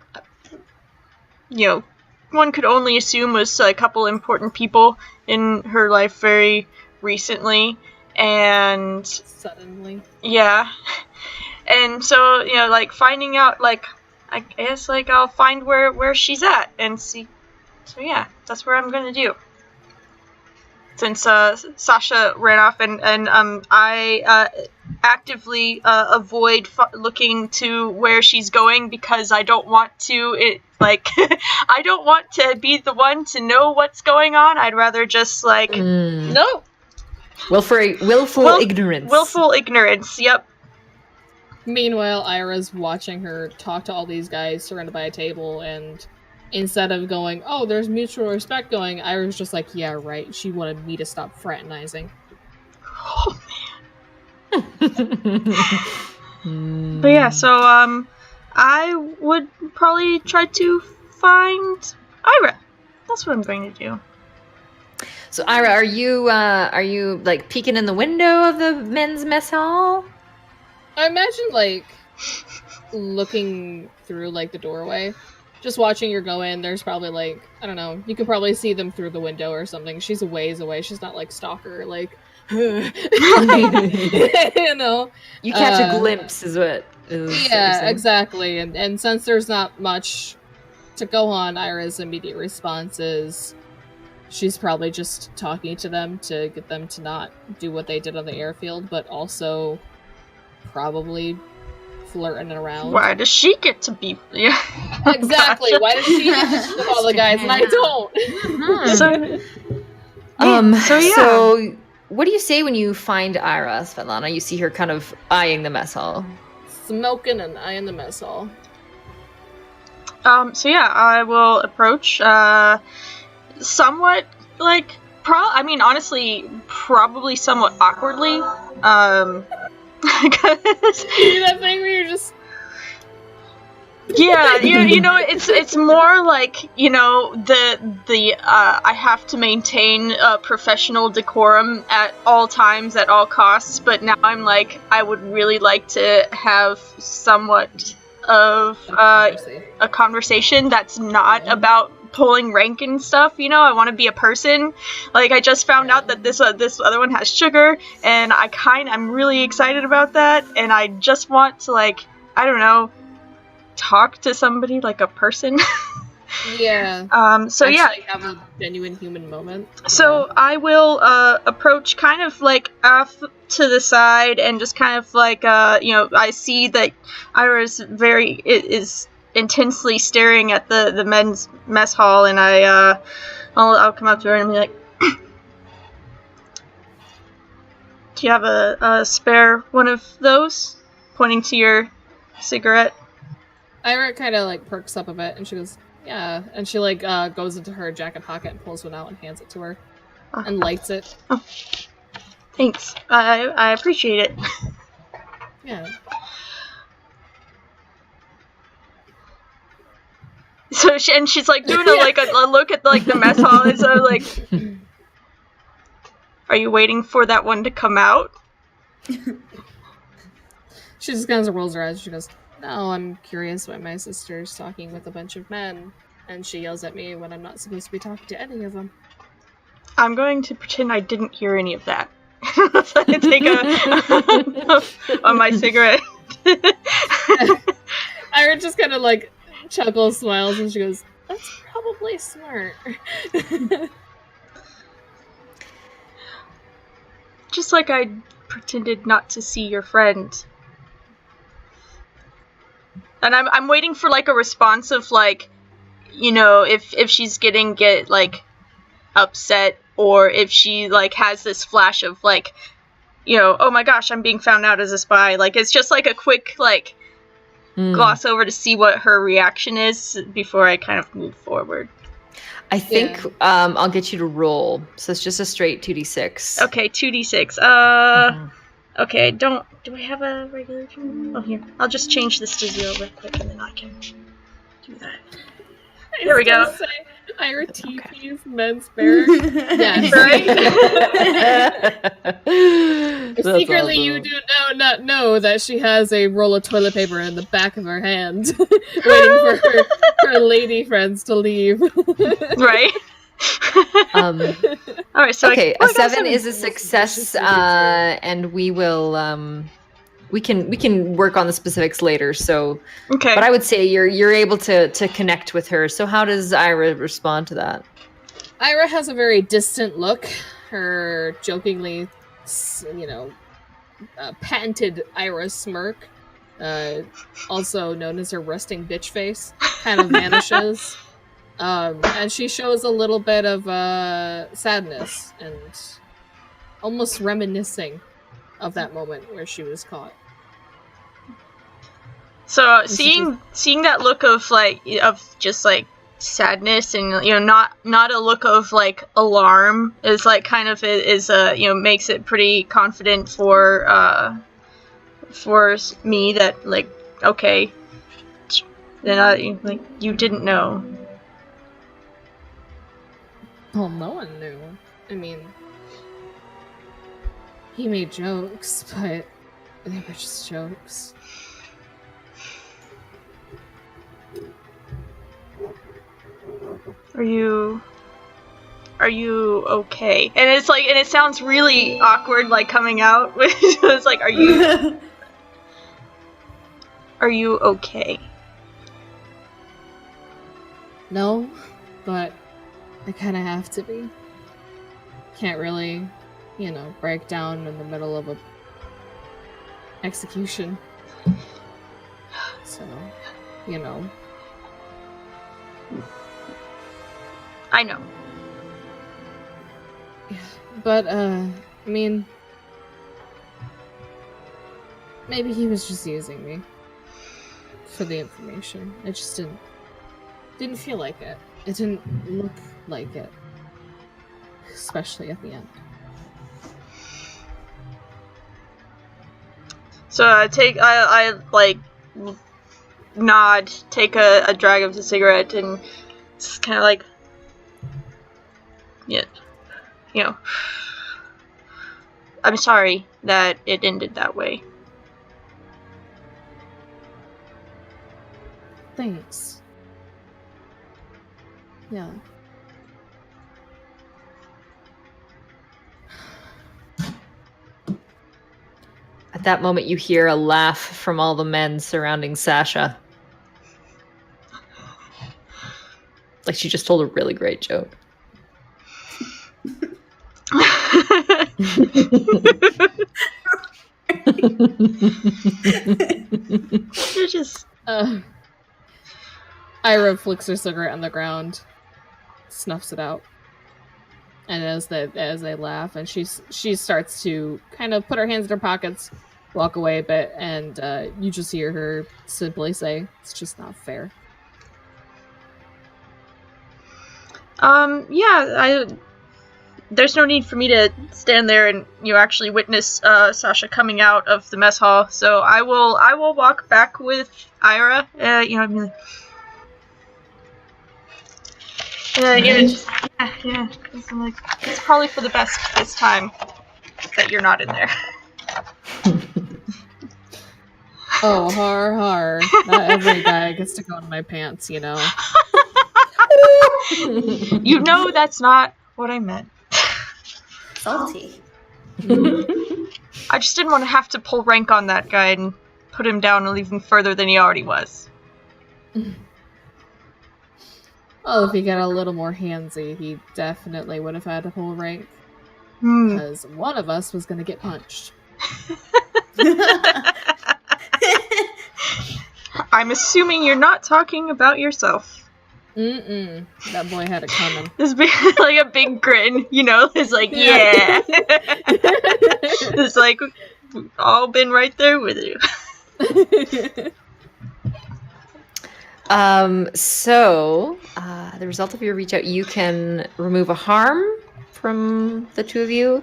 you know, one could only assume was a couple important people in her life very recently, and... Suddenly. Yeah. And so, you know, like, finding out, like, I guess, like, I'll find where she's at, and see... So yeah, that's what I'm gonna do. Since Sasha ran off, and I actively avoid looking to where she's going because I don't want to I don't want to be the one to know what's going on. I'd rather just no. Willful ignorance. Willful ignorance. Yep. Meanwhile, Ira's watching her talk to all these guys surrounded by a table, and instead of going, oh, there's mutual respect going, Ira's just like, yeah, right, she wanted me to stop fraternizing. Oh, man. But yeah, so, I would probably try to find Ira. That's what I'm going to do. So, Ira, are you, like, peeking in the window of the men's mess hall? I imagine, like, looking through, like, the doorway. Just watching her go in, there's probably, like, I don't know, you could probably see them through the window or something. She's a ways away. She's not, like, stalker, like, you know? You catch a glimpse is what is... Yeah, exactly. And since there's not much to go on, Ira's immediate response is she's probably just talking to them to get them to not do what they did on the airfield, but also probably flirting around. Why does she get to be... Yeah. Exactly. Why does she get to with all the guys and I don't? So yeah. So what do you say when you find Ira, Svetlana? You see her kind of eyeing the mess hall. Smoking and eyeing the mess hall. So yeah, I will approach, somewhat, like, honestly, probably somewhat awkwardly, because... You do that thing where you're just... Yeah, you know, it's more like, you know, the I have to maintain professional decorum at all times, at all costs, but now I'm like, I would really like to have somewhat of a conversation that's not about pulling rank and stuff, you know. I want to be a person. Like, I just found out that this other one has sugar, and I'm really excited about that, and I just want to, like, I don't know, talk to somebody like a person. Yeah. So actually yeah, have a genuine human moment. so Yeah. I will approach kind of like off to the side and just kind of like you know, I see that Ira's is intensely staring at the men's mess hall, and I'll come up to her and be like, do you have a spare one of those? Pointing to your cigarette. Ira kind of like perks up a bit, and she goes, "Yeah," and she like goes into her jacket pocket and pulls one out and hands it to her, and lights it. Oh, thanks. I appreciate it. Yeah. So she's like doing a look at like the mess hall, and so like, are you waiting for that one to come out? She just kind of rolls her eyes. She goes, "No, I'm curious why my sister's talking with a bunch of men," and she yells at me when I'm not supposed to be talking to any of them. I'm going to pretend I didn't hear any of that. So I take a on my cigarette. Ira just kind of like chuckles, smiles, and she goes, "That's probably smart." Just like I pretended not to see your friend. And I'm waiting for like a response of like, you know, if she's get like upset or if she like has this flash of like, you know, oh my gosh, I'm being found out as a spy. Like it's just like a quick like gloss over to see what her reaction is before I kind of move forward. I think I'll get you to roll. So it's just a straight 2d6. Okay, 2d6. Okay, do I have a regular? Oh, here. I'll just change this to 0 real quick, and then I can do that. There we go. Say, Ira TP's men's barrack. Yes. Right? Secretly, awesome. You do not know that she has a roll of toilet paper in the back of her hand, waiting for her lady friends to leave. Right? All right, so okay, a 7 is a success, and we will we can work on the specifics later. So, okay. But I would say you're able to connect with her. So how does Ira respond to that? Ira has a very distant look. Her jokingly, patented Ira smirk, also known as her resting bitch face, kind of vanishes. And she shows a little bit of sadness and almost reminiscing of that moment where she was caught. So seeing that look of just like sadness and not a look of like alarm is like kind of makes it pretty confident for me that like okay, then like you didn't know. Well, no one knew. I mean, he made jokes, but they were just jokes. Are you okay? And it's like, and it sounds really awkward, like coming out. It's like, are you okay? No, but I kind of have to be. Can't really, break down in the middle of a execution. So, I know. Yeah, but, I mean, maybe he was just using me for the information. It just didn't feel like it. It didn't look like it. Especially at the end. So I like nod, take a drag of the cigarette, and it's kind of like, I'm sorry that it ended that way. Thanks. Yeah. At that moment, you hear a laugh from all the men surrounding Sasha. Like she just told a really great joke. You're just... Ira flicks her cigarette on the ground, snuffs it out, and as they laugh, and she starts to kind of put her hands in her pockets, walk away a bit, and you just hear her simply say, "It's just not fair." There's no need for me to stand there and actually witness Sasha coming out of the mess hall. So I will walk back with Ira. I'm like, because I'm like, it's probably for the best this time that you're not in there. Oh, har. Not every guy gets to go in my pants, You know that's not what I meant. Salty. I just didn't want to have to pull rank on that guy and put him down even further than he already was. Well, if he got a little more handsy, he definitely would have had to pull rank. Because one of us was going to get punched. I'm assuming you're not talking about yourself. That boy had it coming. This big, like a big grin, you know. It's like, yeah. It's like we've all been right there with you. So, the result of your reach out, you can remove a harm from the two of you.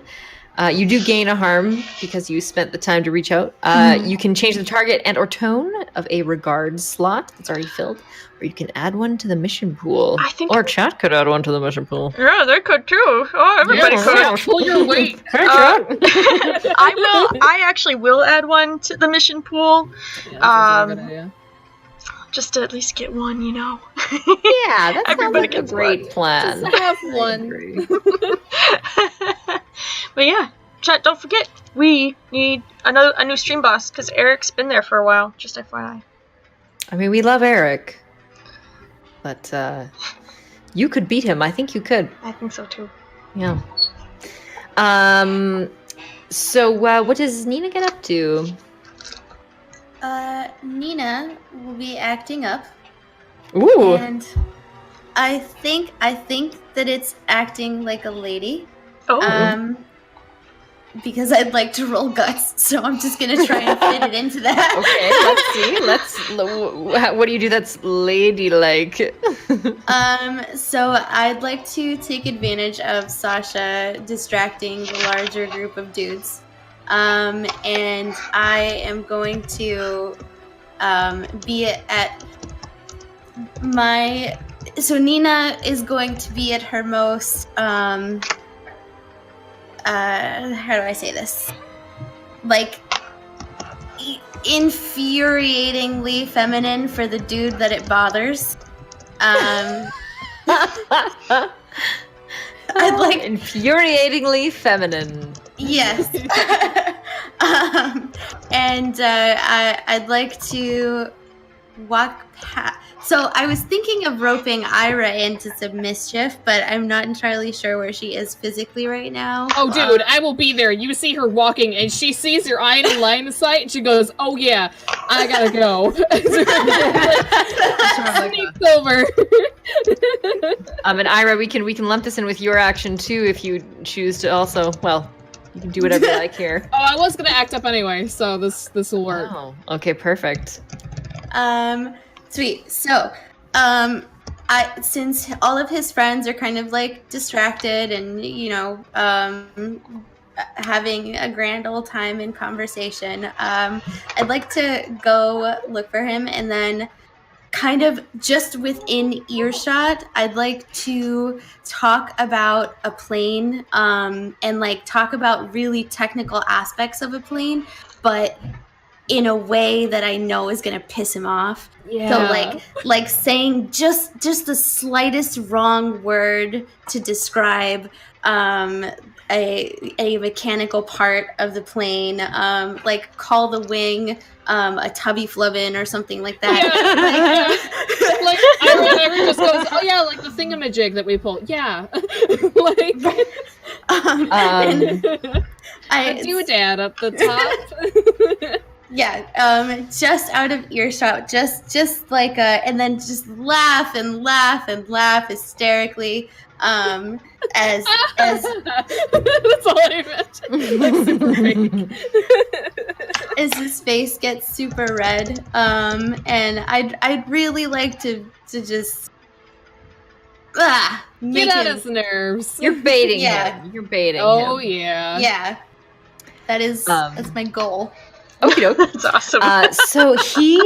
You do gain a harm because you spent the time to reach out. You can change the target and or tone of a regard slot that's already filled, or you can add one to the mission pool. I think- Or chat could add one to the mission pool. Yeah, they could too. Oh, everybody could. Yeah, Pull your weight. Hey, chat. I actually will add one to the mission pool. Yeah, that sounds like a good idea. Just to at least get one, you know. Yeah, that's Everybody a gets great one. plan. Just have I one. agree. But yeah, chat, don't forget, we need a new stream boss, because Eric's been there for a while, just FYI. I mean, we love Eric, but you could beat him. I think you could. I think so too. Yeah. So what does Nina get up to? Nina will be acting up, Ooh. and I think that it's acting like a lady. Oh, Because I'd like to roll guts, so I'm just gonna try and fit it into that. Okay, let's see. What do you do that's ladylike? So I'd like to take advantage of Sasha distracting the larger group of dudes. And I am going to be at my... So Nina is going to be at her most... how do I say this? Like, infuriatingly feminine for the dude that it bothers. I'd like... Infuriatingly feminine. Yes. I'd like to walk past... So I was thinking of roping Ira into some mischief, but I'm not entirely sure where she is physically right now. Oh, dude, I will be there. You see her walking, and she sees your eye in line of sight, and she goes, "Oh yeah, I gotta go." Sneaks over. And Ira, we can lump this in with your action too if you choose to also. Well, you can do whatever you like here. Oh, I was gonna act up anyway, so this will work. Oh, okay, perfect. Sweet. So, since all of his friends are kind of like distracted and, you know, having a grand old time in conversation, I'd like to go look for him, and then kind of just within earshot, I'd like to talk about a plane, and like talk about really technical aspects of a plane, but in a way that I know is gonna piss him off. Yeah. So like saying just the slightest wrong word to describe a mechanical part of the plane, like call the wing a tubby flubbin or something like that. Yeah. Like Ira just goes, "Oh yeah, like the thingamajig that we pull." Yeah. Like I do dad up the top. Yeah, just out of earshot, just like and then just laugh and laugh and laugh hysterically, as that's all I meant. Like super fake. as his face gets super red, and I'd really like to just make Get out him, his nerves. You're baiting Yeah. him. You're baiting Oh him. yeah. yeah, that's my goal. Okie doke. that's awesome. So he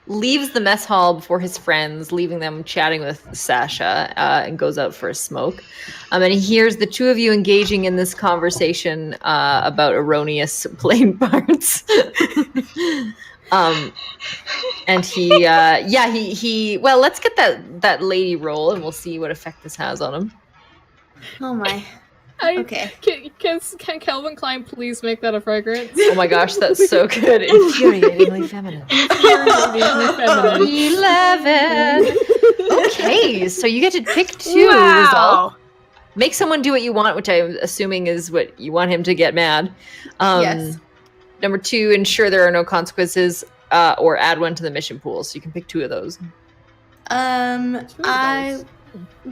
leaves the mess hall before his friends, leaving them chatting with Sasha, and goes out for a smoke. And he hears the two of you engaging in this conversation about erroneous plane parts. And he well, let's get that lady roll, and we'll see what effect this has on him. Oh my. I- Okay. Can Calvin Klein please make that a fragrance? Oh my gosh, that's so good. Infuriatingly feminine. Infuriatingly feminine. 11. Okay, so you get to pick two Wow. results. Make someone do what you want, which I'm assuming is what you want him to get mad. Yes. Number 2, ensure there are no consequences, or add one to the mission pool. So you can pick 2 of those. I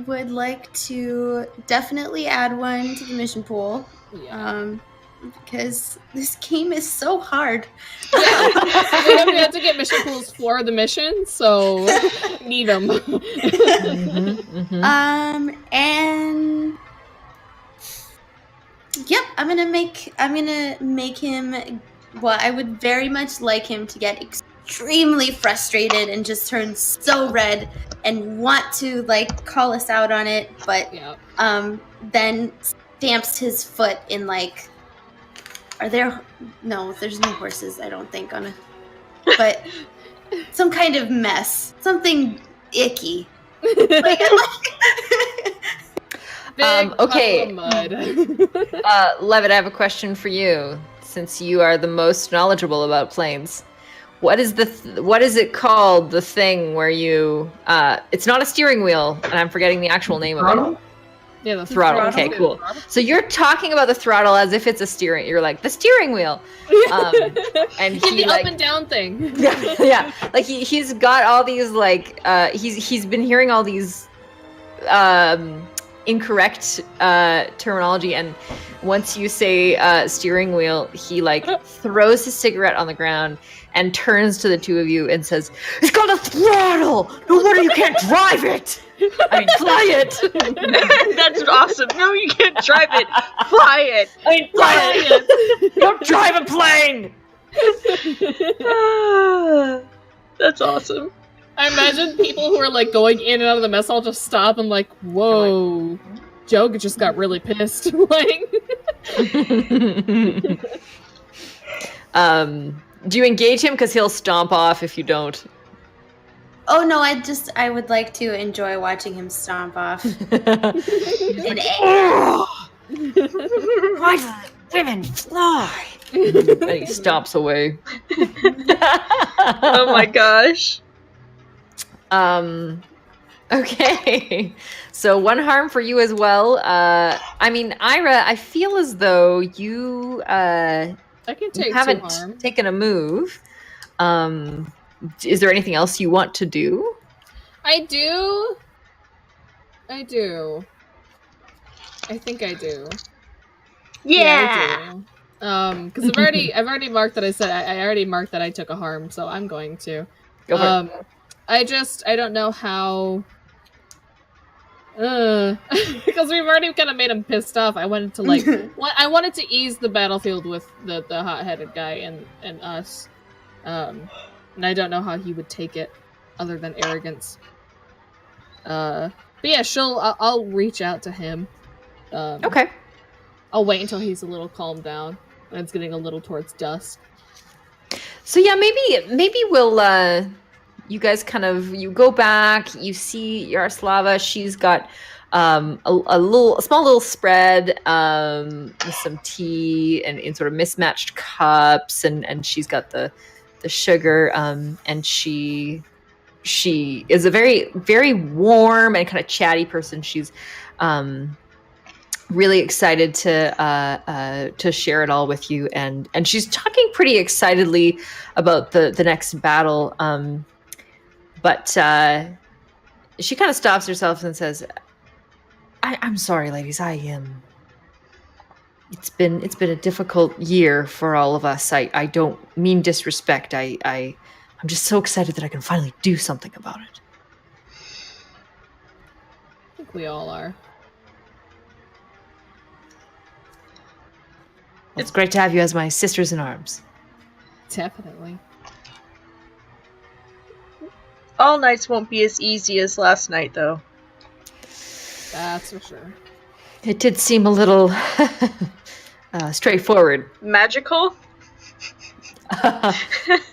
would like to definitely add one to the mission pool. Yeah. Because this game is so hard. Yeah. We have to get mission pools for the mission, so need them. And yep, I'm gonna make him. Well, I would very much like him to get extremely frustrated and just turn so red and want to like call us out on it, but then stamps his foot in like. Are there? No, there's no horses. I don't think on a. But some kind of mess, something icky. Okay. Mud. Levitt, I have a question for you. Since you are the most knowledgeable about planes, what is it called? The thing where you? It's not a steering wheel, and I'm forgetting the actual name of it. Yeah, the throttle. Okay, cool. So you're talking about the throttle as if it's a steering. You're like the steering wheel, and he the like, up and down thing. yeah. Like he's got all these like he's been hearing all these incorrect terminology, and once you say steering wheel, he like throws his cigarette on the ground and turns to the two of you and says, "It's called a throttle. No wonder you can't drive it. I mean, fly it." That's awesome. No, you can't drive it. Fly it. I mean, fly it. Don't drive a plane. That's awesome. I imagine people who are like going in and out of the mess hall just stop and like, whoa, Joe just got really pissed. Like, do you engage him? Because he'll stomp off if you don't. Oh no, I would like to enjoy watching him stomp off. Why do women fly? And he stomps away. Oh my gosh. Okay. So one harm for you as well. I mean, Ira, I feel as though you I can take haven't 2 harm. taken a move. Is there anything else you want to do? I do. I think I do. Yeah. I do. Because I've already marked that I already marked that I took a harm, so I'm going to. Go for it. I don't know how. Because we've already kind of made him pissed off. I wanted to I wanted to ease the battlefield with the hot-headed guy and us. And I don't know how he would take it, other than arrogance. But yeah, I'll reach out to him. Okay. I'll wait until he's a little calmed down, and it's getting a little towards dusk. So yeah, maybe we'll you guys you go back, you see Yaroslava, she's got a small little spread with some tea and in sort of mismatched cups, and she's got the sugar, and she is a very, very warm and kind of chatty person. She's really excited to share it all with you, and she's talking pretty excitedly about the next battle, but she kind of stops herself and says, I'm sorry, ladies, it's been a difficult year for all of us. I don't mean disrespect. I'm just so excited that I can finally do something about it. I think we all are. Well, it's great to have you as my sisters in arms. Definitely. All nights won't be as easy as last night, though. That's for sure. It did seem a little straightforward. Magical?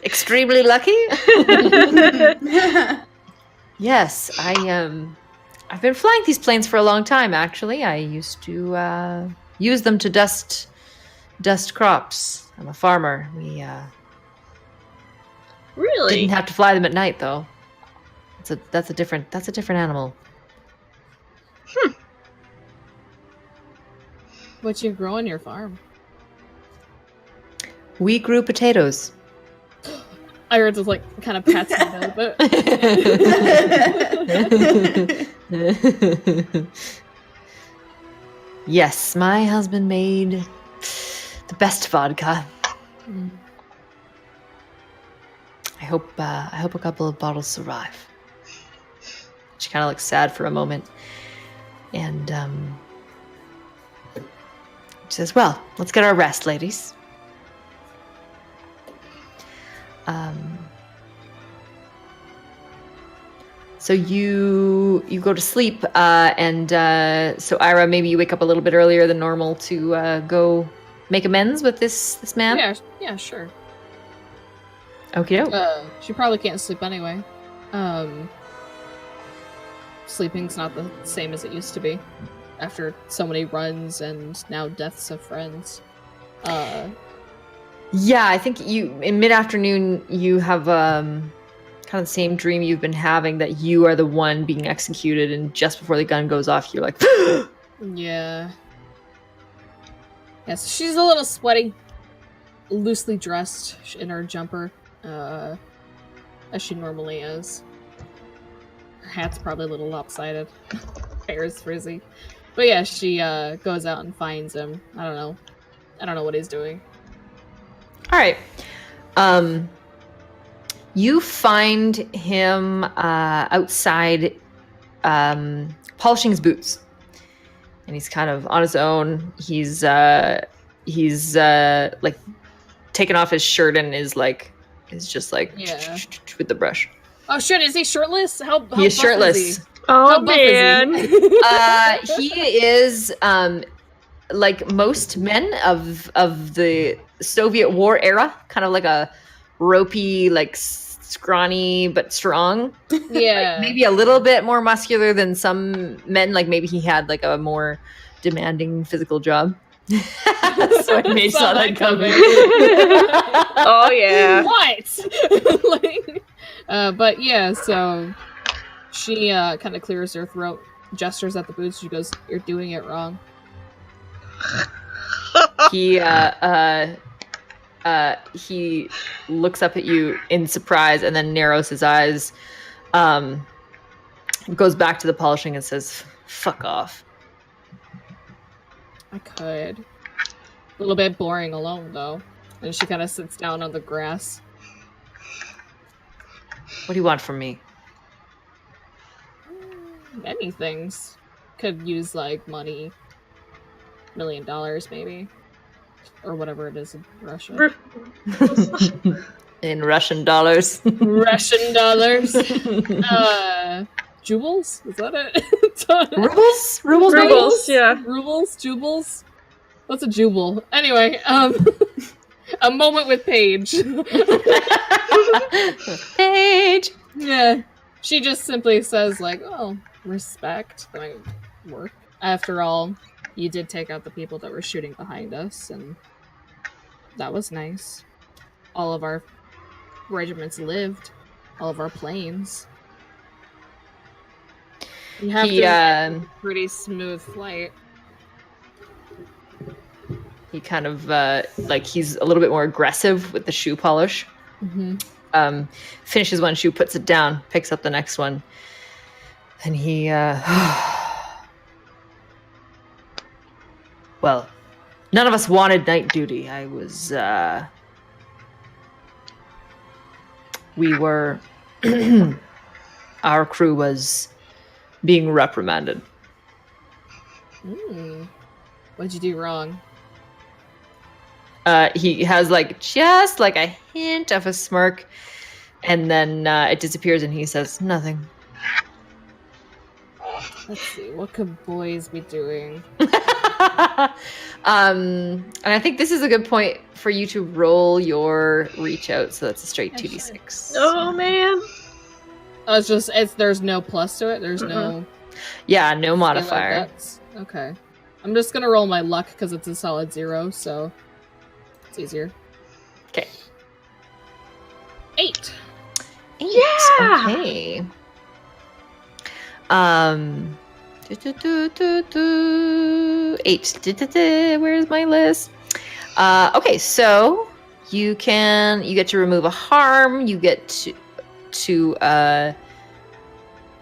Extremely lucky? Yes, I've been flying these planes for a long time, actually. I used to use them to dust crops. I'm a farmer. We really didn't have to fly them at night, though. That's a different animal. What you grow on your farm? We grew potatoes. Ira just like kind of pats him a little bit. Yes, my husband made the best vodka. I hope a couple of bottles survive. She kind of looks sad for a moment, and she says, "Well, let's get our rest, ladies." So you go to sleep, and so Ira, maybe you wake up a little bit earlier than normal to go make amends with this man. Yeah, sure. Okay. She probably can't sleep anyway. Sleeping's not the same as it used to be after so many runs and now deaths of friends. Yeah, I think in mid-afternoon you have kind of the same dream you've been having, that you are the one being executed, and just before the gun goes off, you're like, Yeah. Yeah, so she's a little sweaty, loosely dressed in her jumper, as she normally is. Her hat's probably a little lopsided. Hair is frizzy. But yeah, she goes out and finds him. I don't know what he's doing. All right. You find him outside polishing his boots. And he's kind of on his own. He's like taking off his shirt and is just like with the brush. Oh shit, is he shirtless? How he is buff shirtless. Is he? Oh How buff man. is he? He is like most men of the Soviet war era, kind of like a ropey, like scrawny but strong. Yeah. Like maybe a little bit more muscular than some men. Like maybe he had like a more demanding physical job. So I maybe saw that coming. Oh yeah. What? But yeah, so she kind of clears her throat, gestures at the boots. She goes, "You're doing it wrong." He looks up at you in surprise and then narrows his eyes, goes back to the polishing and says, "Fuck off." I could. A little bit boring alone, though. And she kind of sits down on the grass. What do you want from me? Many things. Could use, like, money. $1 million, maybe. Or whatever it is in Russia. In Russian dollars. Russian dollars. Jewels? Is that it? Rubles? Rubles, yeah. Rubles? Jubles? What's a jubal? Anyway, a moment with Paige. Paige! Yeah. She just simply says, like, oh, respect my work. After all, you did take out the people that were shooting behind us, and that was nice. All of our regiments lived. All of our planes. You have a pretty smooth flight. He kind of, like, he's a little bit more aggressive with the shoe polish. Mm-hmm. Finishes one shoe, puts it down, picks up the next one. And he, well, none of us wanted night duty. I was, we were, our crew was being reprimanded. What'd you do wrong? He has like just like a hint of a smirk, and then it disappears, and he says nothing. Let's see, what could boys be doing? And I think this is a good point for you to roll your reach out, so that's a straight 2d6. Oh man. Oh, there's no plus to it. There's no. Yeah, no modifier. Okay, I'm just gonna roll my luck because it's a solid 0, so it's easier. Okay. 8. Yeah. Okay. 8. Where's my list? Okay, so You get to remove a harm. You get to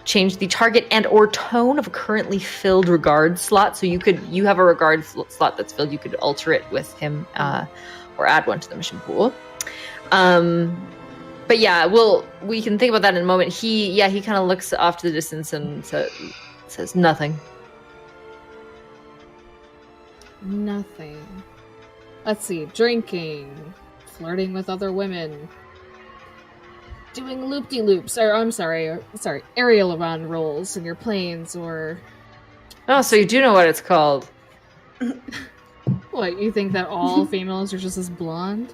change the target and or tone of a currently filled regard slot. So you have a regard slot that's filled. You could alter it with him or add one to the mission pool. But yeah, we can think about that in a moment. He kind of looks off to the distance and says nothing. Nothing. Let's see. Drinking, flirting with other women, doing loop-de-loops, or aerial run rolls in your planes, or... Oh, so you do know what it's called. What, you think that all females are just as blonde?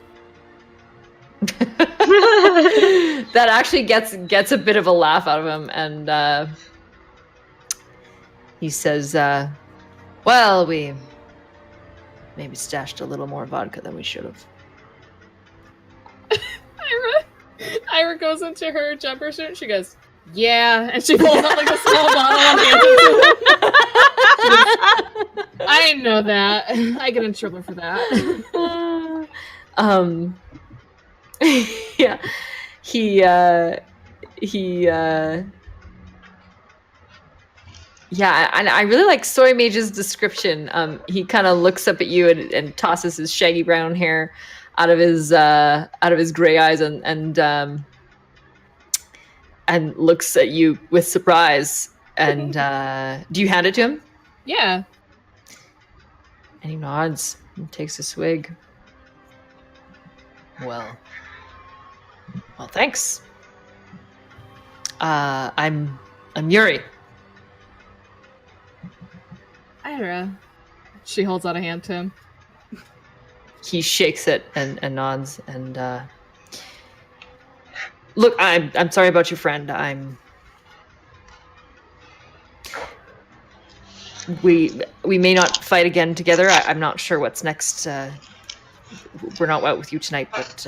That actually gets a bit of a laugh out of him, and he says, well, we maybe stashed a little more vodka than we should have. Ira goes into her jumper suit and she goes, yeah, and she pulls out like a small bottle and hands it to him. I know that. I get in trouble for that. Yeah. Yeah, and I really like Soy Mage's description. He kind of looks up at you and tosses his shaggy brown hair out of his gray eyes and looks at you with surprise. And do you hand it to him? Yeah. And he nods and takes a swig. Well, thanks. I'm Yuri. Ira. She holds out a hand to him. He shakes it and nods and look, I'm sorry about your friend. We may not fight again together. I'm not sure what's next. We're not out with you tonight, but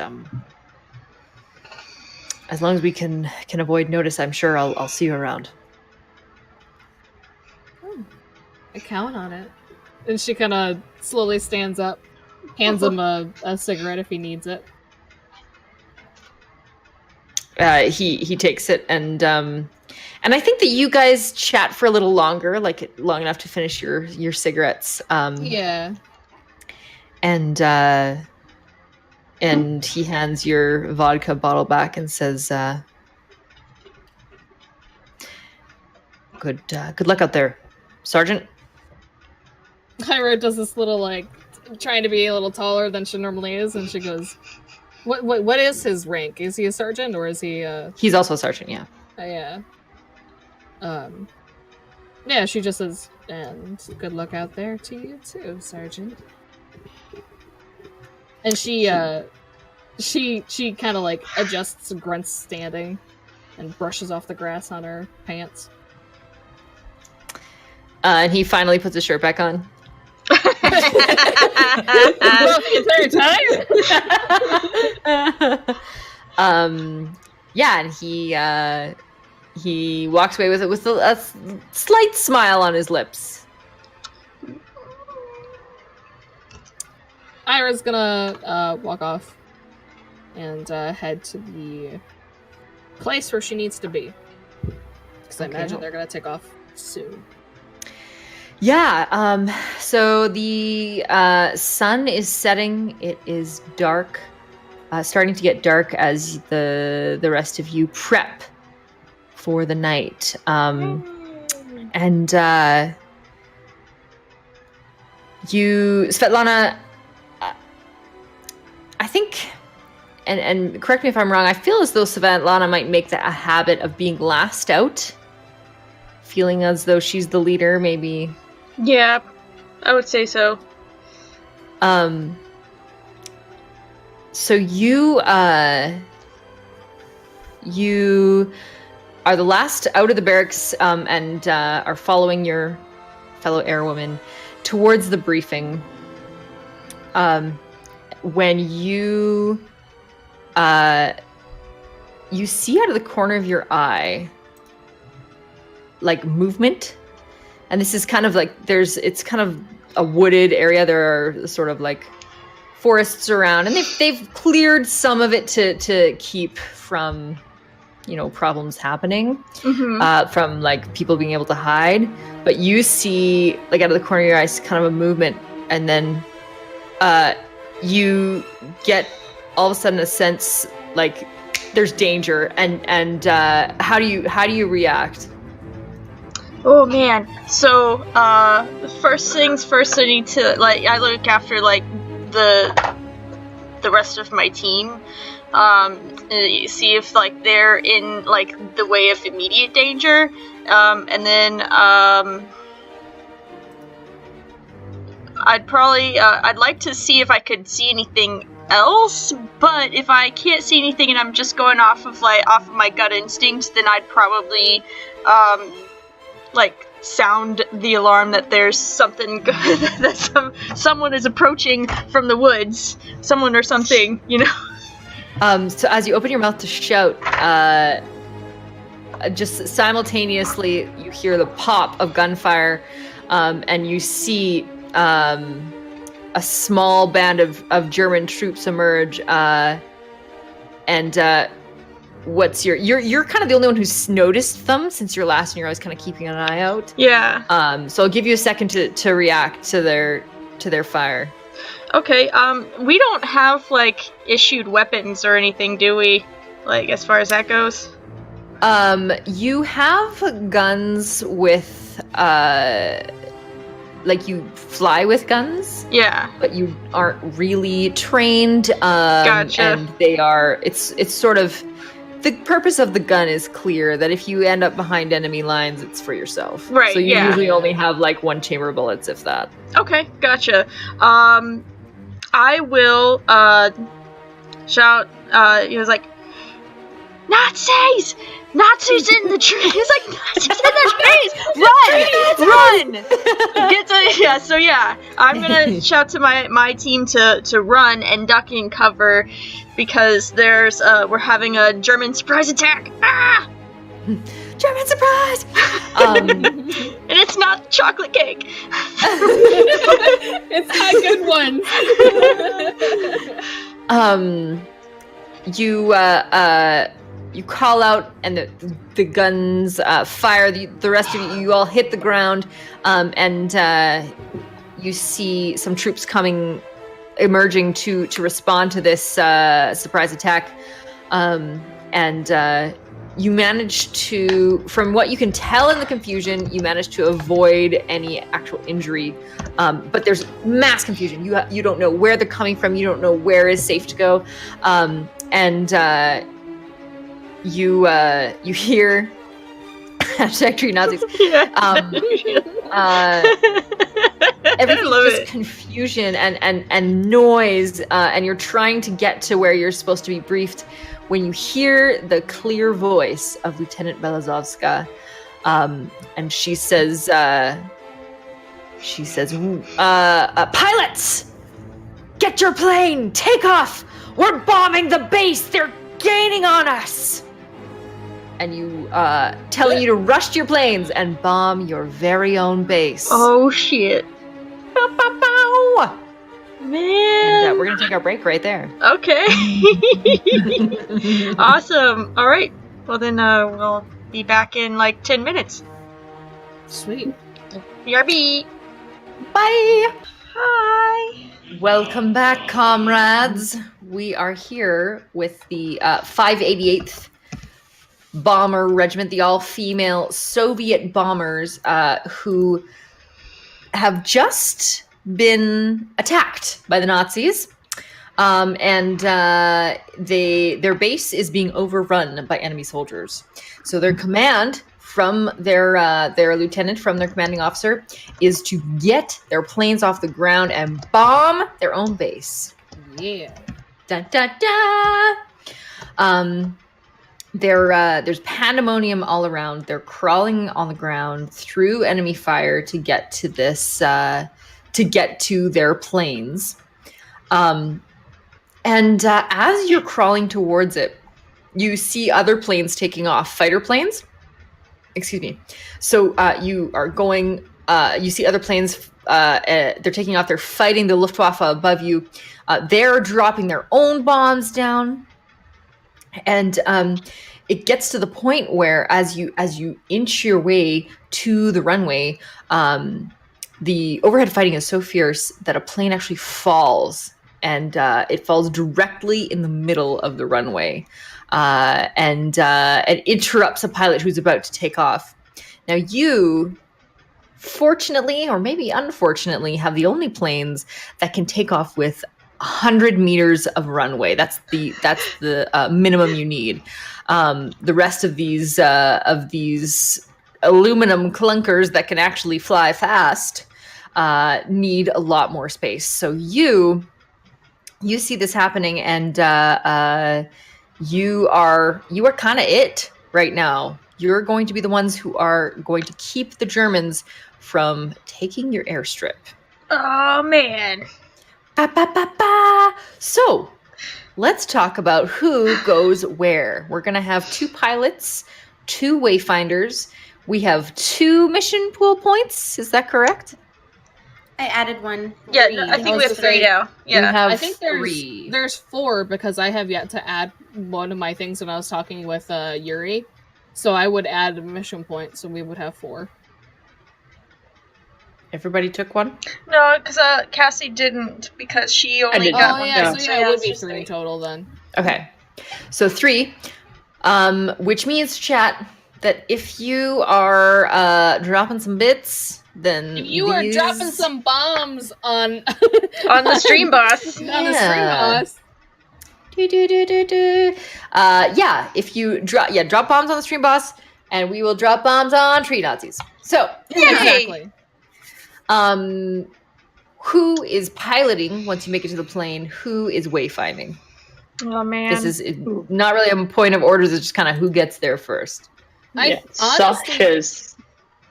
as long as we can avoid notice, I'm sure I'll see you around. I count on it. And she kind of slowly stands up, hands him a cigarette if he needs it. He takes it, and I think that you guys chat for a little longer, like long enough to finish your cigarettes. Yeah. And he hands your vodka bottle back and says, "Good luck out there, Sergeant." Ira does this little, like, trying to be a little taller than she normally is, and she goes, What is his rank? Is he a sergeant, or is he He's also a sergeant, yeah. Yeah. Yeah, she just says, and good luck out there to you too, Sergeant. And she kind of, like, adjusts grunts standing and brushes off the grass on her pants. And he finally puts his shirt back on. Well, the entire time. Yeah, and he walks away with it with a slight smile on his lips. Ira's gonna walk off and head to the place where she needs to be, because I imagine they're gonna take off soon. Yeah, so the sun is setting. It is dark, starting to get dark as the rest of you prep for the night. And you, Svetlana, I think, and correct me if I'm wrong, I feel as though Svetlana might make that a habit of being last out, feeling as though she's the leader, maybe. Yeah, I would say so. So you are the last out of the barracks, and are following your fellow airwoman towards the briefing. When you see out of the corner of your eye, like, movement. And this is kind of like, it's kind of a wooded area. There are sort of like forests around, and they've cleared some of it to keep from, problems happening, from like people being able to hide. But you see, like out of the corner of your eyes, kind of a movement, and then you get all of a sudden a sense like there's danger, and how do you react? Oh man. So first things first, I need to I look after the rest of my team, see if they're in the way of immediate danger, and then I'd like to see if I could see anything else, but if I can't see anything and I'm just going off of my gut instinct, then I'd probably sound the alarm that there's something that someone is approaching from the woods, someone or something, So as you open your mouth to shout, just simultaneously you hear the pop of gunfire, and you see a small band of German troops emerge, and what's you're kind of the only one who's noticed them since you're last, and you're always kind of keeping an eye out. Yeah. So I'll give you a second to react to their fire. Okay. We don't have issued weapons or anything, do we? As far as that goes. You have guns with you fly with guns. Yeah. But you aren't really trained. Gotcha. And it's sort of, the purpose of the gun is clear, that if you end up behind enemy lines, it's for yourself. Right, So you yeah. usually only have one chamber bullets, if that. Okay, gotcha. I will shout. He was like, Nazis! Nazis in the trees! He's like, Nazis in the trees! Run! So I'm gonna shout to my team to run and duck in cover, because we're having a German surprise attack! Ah! German surprise! And it's not chocolate cake! It's not a good one. You call out, and the guns fire. The rest of you all hit the ground, and you see some troops emerging to respond to this surprise attack, and you manage to, from what you can tell in the confusion, you manage to avoid any actual injury. But there's mass confusion. You don't know where they're coming from. You don't know where is safe to go, and you hear hashtag Nazis. Everything's just confusion and noise, and you're trying to get to where you're supposed to be briefed when you hear the clear voice of Lieutenant Belazovska, and she says, pilots, get your plane, take off. We're bombing the base. They're gaining on us. And you telling you to rush to your planes and bomb your very own base. Oh shit. Bow, bow, bow. Man. And we're gonna take our break right there. Okay. Awesome. All right. Well then, we'll be back in 10 minutes. Sweet. BRB. Bye. Hi. Welcome back, comrades. We are here with the 588th Bomber Regiment, the all-female Soviet bombers who have just been attacked by the Nazis, and their base is being overrun by enemy soldiers. So their command from their lieutenant, from their commanding officer, is to get their planes off the ground and bomb their own base. Yeah. Da da da. There's pandemonium all around. They're crawling on the ground through enemy fire to get to this, to get to their planes. And as you're crawling towards it, you see other planes taking off, fighter planes. Excuse me. So you are going. You see other planes They're taking off. They're fighting the Luftwaffe above you. They're dropping their own bombs down, and it gets to the point where, as you inch your way to the runway, the overhead fighting is so fierce that a plane actually falls, and it falls directly in the middle of the runway, and it interrupts a pilot who's about to take off. Now you, fortunately, or maybe unfortunately, have the only planes that can take off with 100 meters of runway. That's the minimum you need. The rest of these aluminum clunkers that can actually fly fast need a lot more space. So you see this happening, and you are kind of it right now. You're going to be the ones who are going to keep the Germans from taking your airstrip. Oh, man. Ba, ba, ba, ba. So, let's talk about who goes where. We're going to have 2 pilots, 2 wayfinders. We have 2 mission pool points. Is that correct? I added 1. Yeah, no, I think we have 3 now. Yeah. We have I think 3. there's 4 because I have yet to add one of my things when I was talking with Yuri. So I would add a mission point, so we would have 4. Everybody took 1? No, because Cassie didn't, because she only did got that one. yeah, one, so yeah, it would be just 3 total then. Okay. So 3, which means, chat, that if you are dropping some bits, then If you are dropping some bombs on On the stream boss. on the stream boss. Yeah, if you drop bombs on the stream boss, and we will drop bombs on tree Nazis. So, Exactly. who is piloting once you make it to the plane? Who is wayfinding? Oh, man. This is not really a point of orders. It's just kind of who gets there first. I honestly Sasha's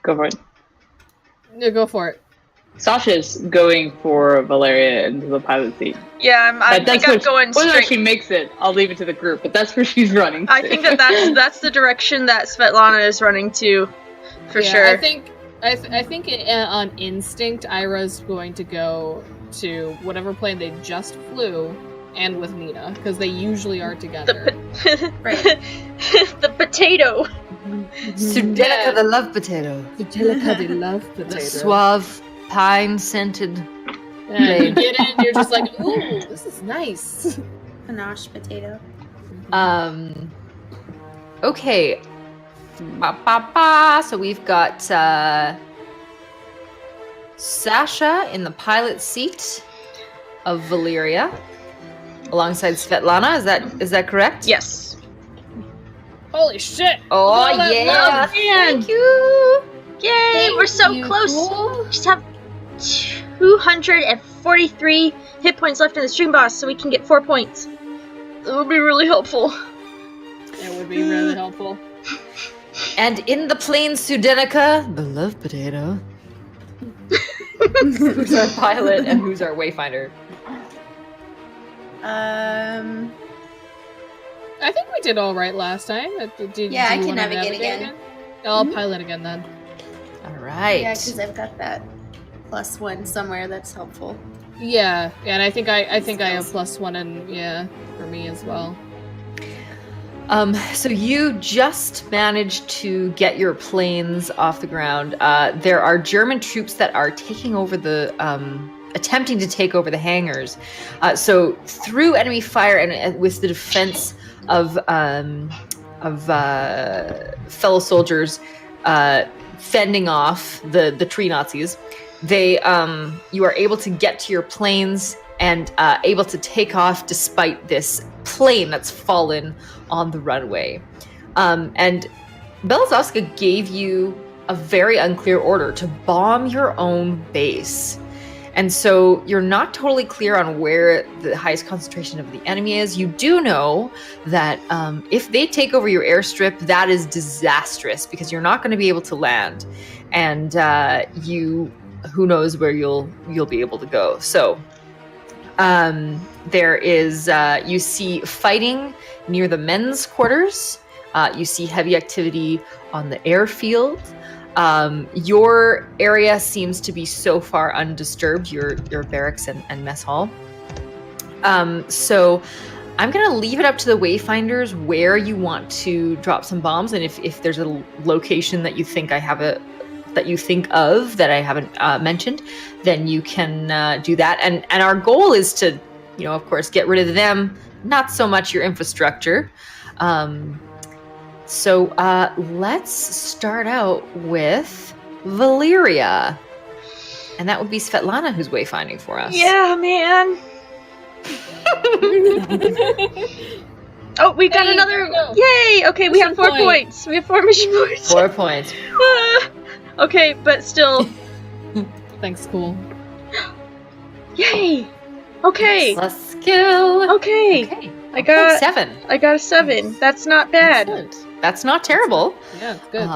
go for it. no, go for it. Sasha's going for Valeria into the pilot seat. Yeah, I think I'm going Whether straight. she makes it, I'll leave it to the group, but that's where she's running to. I think that's the direction that Svetlana is running to, for Yeah, sure. I think on instinct, Ira's going to go to whatever plane they just flew, and with Nina, because they usually are together. The potato. Sudenica, the love potato. They love The potato. suave, pine-scented. And you get in, you're just like, ooh, this is nice. Panache potato. Okay. Ba, ba, ba. So we've got Sasha in the pilot seat of Valeria, alongside Svetlana. Is that correct? Yes. Holy shit! Oh All that yeah! love. Thank you. Yay, we're so You close. cool. Just have 243 hit points left in the stream boss, so we can get 4 points. That would be really helpful. It would be really helpful. And in the plane, Sudenica, the love potato. Who's our pilot and who's our wayfinder? I think we did all right last time. Yeah, I can navigate again. I'll pilot again then. All right. Yeah, because I've got that +1 somewhere that's helpful. Yeah, and I think I have +1 and for me as well. So you just managed to get your planes off the ground. There are German troops that are taking over attempting to take over the hangars. So through enemy fire and with the defense of fellow soldiers fending off the tree Nazis, you are able to get to your planes and able to take off despite this plane that's fallen on the runway. And Belazovska gave you a very unclear order to bomb your own base. And so you're not totally clear on where the highest concentration of the enemy is. You do know that if they take over your airstrip, that is disastrous because you're not going to be able to land. And who knows where you'll be able to go. So there is, you see fighting near the men's quarters. You see heavy activity on the airfield. Your area seems to be so far undisturbed, your barracks and mess hall. So I'm going to leave it up to the Wayfinders where you want to drop some bombs, and if there's a location that you think I haven't mentioned, then you can do that. And our goal is to, of course, get rid of them, not so much your infrastructure. So let's start out with Valeria. And that would be Svetlana who's wayfinding for us. Yeah, man. Oh, we got another. Yay! Okay, we have 4 points. We have 4 mission points. 4 points. Okay, but still. Thanks, cool. Yay! Okay. Plus skill. Okay. I got 7. I got a 7. That's not bad. Excellent. That's not terrible. Yeah, it's good.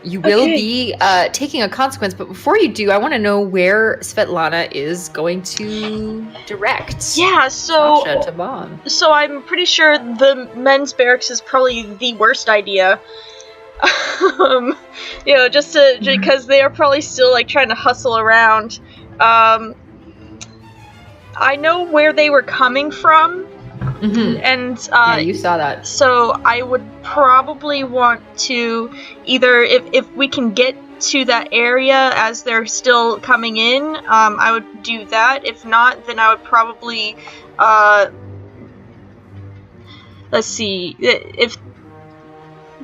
You will be taking a consequence, but before you do, I want to know where Svetlana is going to direct. Yeah, so Sasha to bomb. So I'm pretty sure the men's barracks is probably the worst idea. Just because they are probably still like trying to hustle around. I know where they were coming from. Mm-hmm. And yeah, you saw that. So I would probably want to either, if we can get to that area as they're still coming in, I would do that. If not, then I would probably let's see, if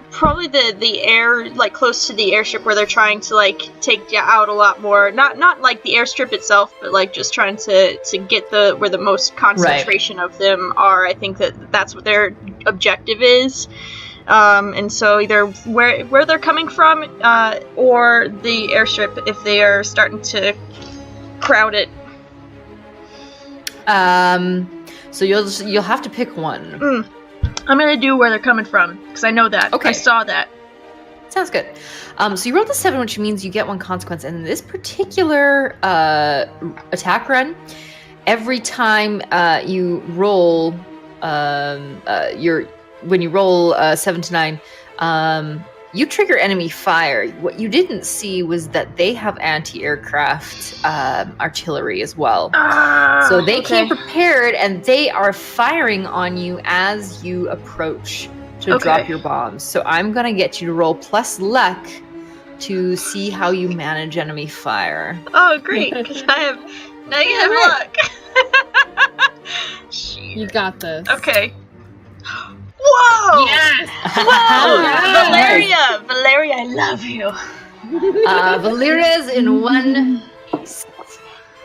probably the air, like close to the airstrip where they're trying to like take out a lot more, not like the airstrip itself, but like just trying to get where the most concentration of them are. I think that's what their objective is, and so either where they're coming from, or the airstrip if they are starting to crowd it. So you'll have to pick one. I'm gonna do where they're coming from because I know that. Okay. I saw that. Sounds good. So you rolled a 7, which means you get 1 consequence. And in this particular attack run, every time you roll, when you roll 7 to 9, you trigger enemy fire. What you didn't see was that they have anti-aircraft artillery as well. So they came prepared, and they are firing on you as you approach to drop your bombs. So I'm going to get you to roll plus luck to see how you manage enemy fire. Oh, great, because I have negative luck. You got this. Okay. Whoa! Yes! Whoa! Valeria, I love you. Valeria's in one piece.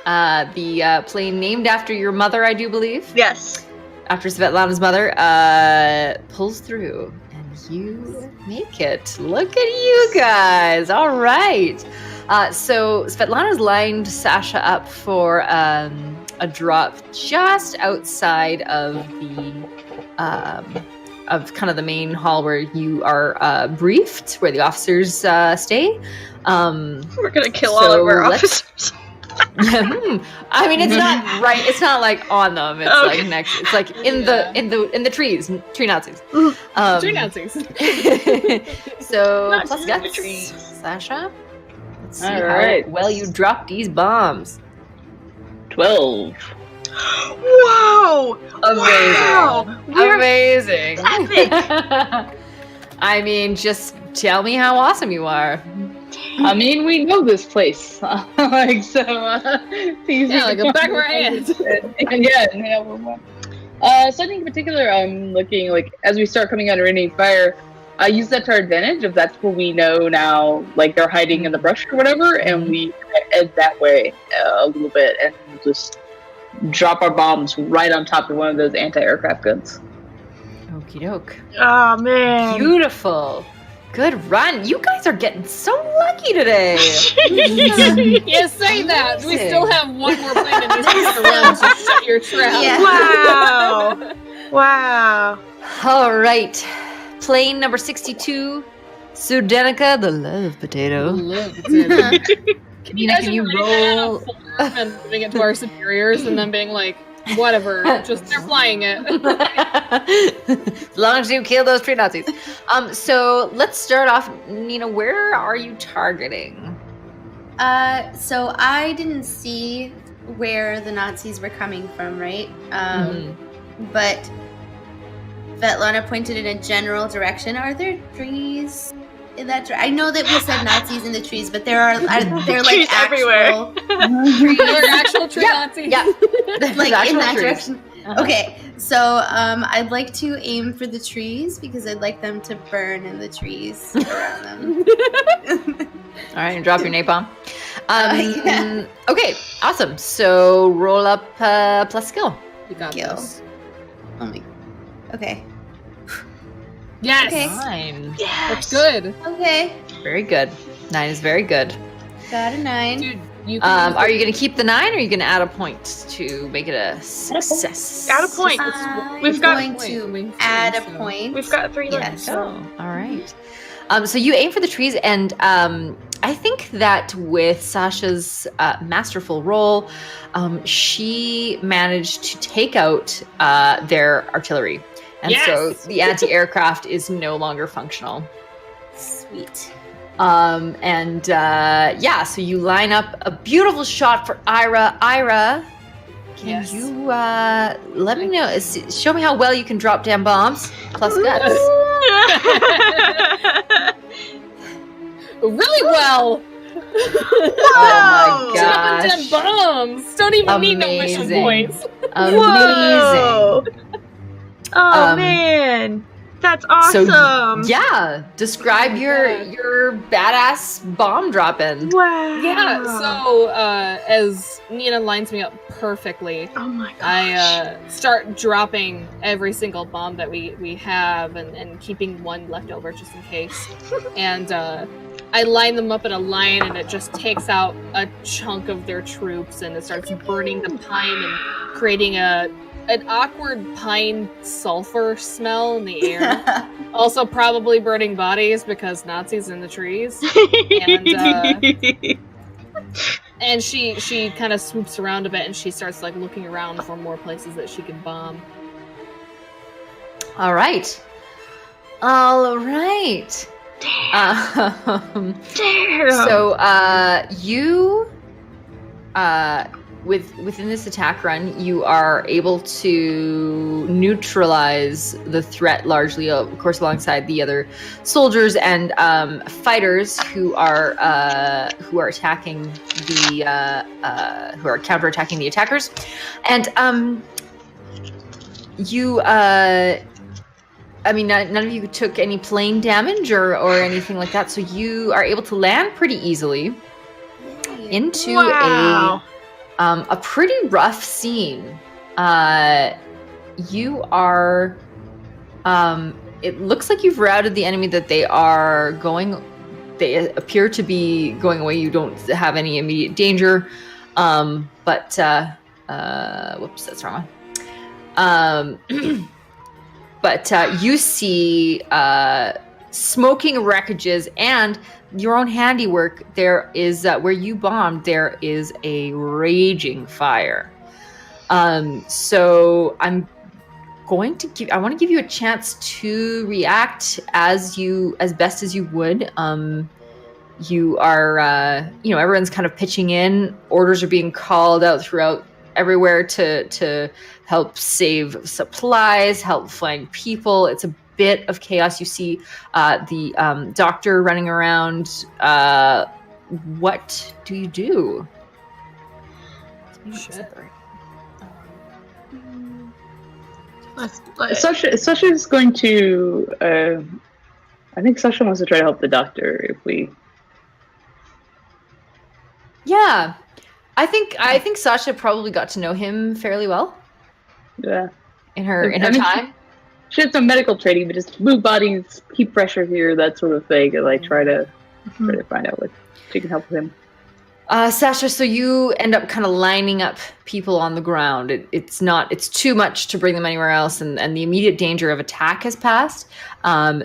The plane named after your mother, I do believe. Yes. After Svetlana's mother, pulls through, and you make it. Look at you guys. All right. So Svetlana's lined Sasha up for a drop just outside of the of kind of the main hall where you are briefed, where the officers stay. We're gonna kill all of our officers. I mean, it's not right. It's not like on them. It's like next. It's like in the trees. Tree Nazis. Tree Nazis. So Not plus in the guts, trees. Sasha. Let's see All how right. well you drop these bombs. 12. Whoa! Amazing. Wow! We're Amazing. epic. I mean, just tell me how awesome you are. I mean, we know this place. It's easy Yeah, like to the back of our hands. yeah. So I think in particular, I'm looking like as we start coming under enemy fire, I use that to our advantage. If that's where we know now, like they're hiding in the brush or whatever, and we head that way a little bit and just drop our bombs right on top of one of those anti-aircraft guns. Okie doke. Oh man. Beautiful. Good run. You guys are getting so lucky today. Yeah, say that. We still have one more plane in these future runs, so shut your trap. Yeah. Wow. Wow. All right. Plane number 62, Sudenica, the love potato. Can you roll? And giving it to our superiors and then being like, Whatever. Just they're flying it. As long as you kill those tree Nazis. So let's start off. Nina, where are you targeting? So I didn't see where the Nazis were coming from, right? But Svetlana pointed in a general direction. Are there trees in that I know that we said Nazis in the trees, but they're like trees everywhere. Trees. They're actual tree Nazis. Yeah. Like in that trees. direction. Okay, so I'd like to aim for the trees because I'd like them to burn in the trees around them. All right, and drop your napalm. Yeah. Okay, awesome. So roll up plus skill. You got Skill. this. Oh my. Okay. Yes. Okay. 9. That's good. Okay. Very good. 9 is very good. Got a 9. Dude, you can Are you going to keep the 9 or are you going to add a point to make it a success? Add a point. We've got going to add a point. We've got 3 left. Yes. Oh, all right. So you aim for the trees, and I think that with Sasha's masterful roll, she managed to take out their artillery. And so the anti-aircraft is no longer functional. Sweet. So you line up a beautiful shot for Ira. Ira, can you let me know? Show me how well you can drop down bombs. Plus guts. really well. Oh my gosh. 10 bombs. Don't even need no mission Amazing. points. Amazing. Whoa. Oh man, that's awesome. So describe your badass bomb drop-in. Wow. Yeah, so as Nina lines me up perfectly, Oh my gosh. I start dropping every single bomb that we have and keeping one left over just in case. And I line them up in a line and it just takes out a chunk of their troops and it starts burning the pine and creating an awkward pine sulfur smell in the air. Also probably burning bodies because Nazis in the trees. And she kind of swoops around a bit and she starts like looking around for more places that she can bomb. All right. Damn. So you within this attack run, you are able to neutralize the threat largely, of course, alongside the other soldiers and fighters who are attacking who are counterattacking the attackers, and you. I mean, none of you took any plane damage or anything like that, so you are able to land pretty easily into a pretty rough scene. You are. It looks like you've routed the enemy. That they are going. They appear to be going away. You don't have any immediate danger, but whoops, that's the wrong one. But you see smoking wreckages and your own handiwork. There is where you bombed. There is a raging fire. So I want to give you a chance to react as best as you would. You are, everyone's kind of pitching in. Orders are being called out throughout everywhere to help save supplies, help find people. It's a bit of chaos. You see the doctor running around. What do you do? Sasha's going to. I think Sasha wants to try to help the doctor. If we. Yeah, I think Sasha probably got to know him fairly well. Yeah. In her time. She had some medical training, but just move bodies, keep pressure here, that sort of thing, and like try to find out what she can help with him. Sasha, so you end up kind of lining up people on the ground. It's too much to bring them anywhere else, and the immediate danger of attack has passed.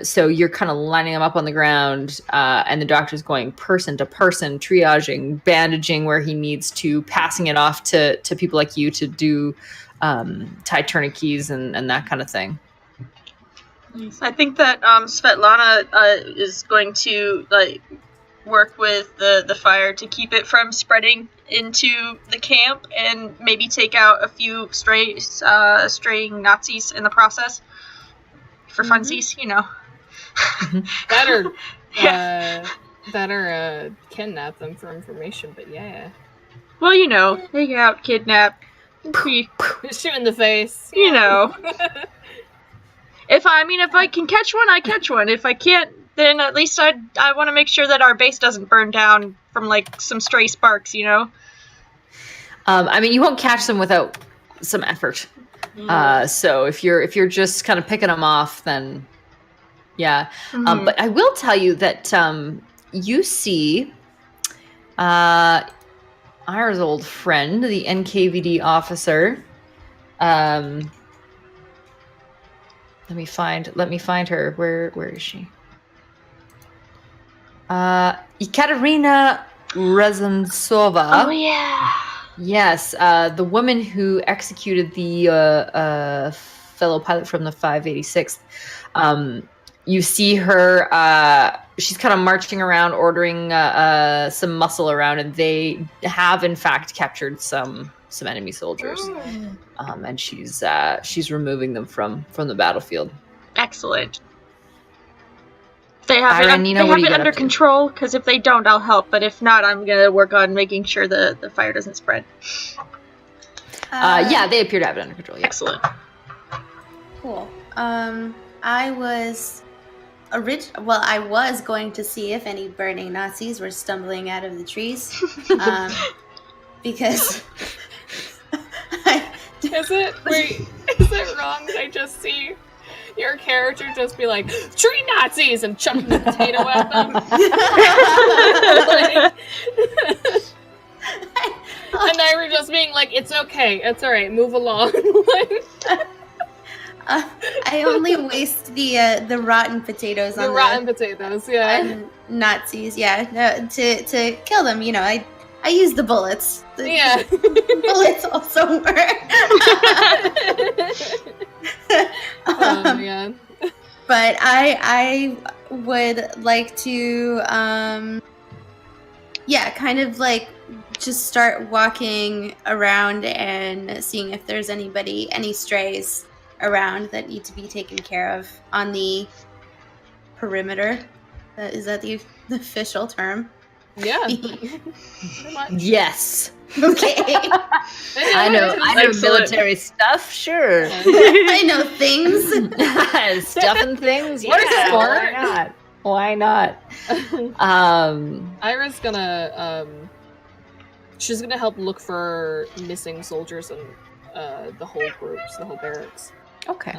So you're kind of lining them up on the ground, and the doctor's going person to person, triaging, bandaging where he needs to, passing it off to people like you to do tie tourniquets and that kind of thing. I think that Svetlana is going to work with the fire to keep it from spreading into the camp, and maybe take out a few straying Nazis in the process for funsies, Better kidnap them for information, but yeah. Well, take out, kidnap, shoot in the face. If I can catch one, I catch one. If I can't, then at least I want to make sure that our base doesn't burn down from some stray sparks, you won't catch them without some effort. So if you're just kind of picking them off, then yeah. But I will tell you that you see Ira's old friend, the NKVD officer. Let me find her. Where is she? Ekaterina Rezantsova. Oh yeah. Yes, the woman who executed the fellow pilot from the 586th. You see her. She's kind of marching around, ordering some muscle around, and they have in fact captured some enemy soldiers. And she's removing them from the battlefield. Excellent. They have it under control, because if they don't, I'll help. But if not, I'm going to work on making sure the fire doesn't spread. Yeah, they appear to have it under control. Yeah. Excellent. Cool. I was going to see if any burning Nazis were stumbling out of the trees. Because... Is it wrong that I just see your character just be like, tree Nazis, and chuck the potato at them? And I were just being like, it's okay, it's alright, move along. I only waste the rotten potatoes on rotten potatoes, yeah. Nazis, yeah. No, to kill them, I use the bullets. Yeah. Bullets also work. Oh man. But I would like to kind of just start walking around and seeing if there's any strays around that need to be taken care of on the perimeter. Is that the official term? Yeah. Yes. Okay. I know military stuff, sure. I know things. Stuff and things. Yeah, why not? Ira's gonna she's gonna help look for missing soldiers in the whole groups, the whole barracks. Okay.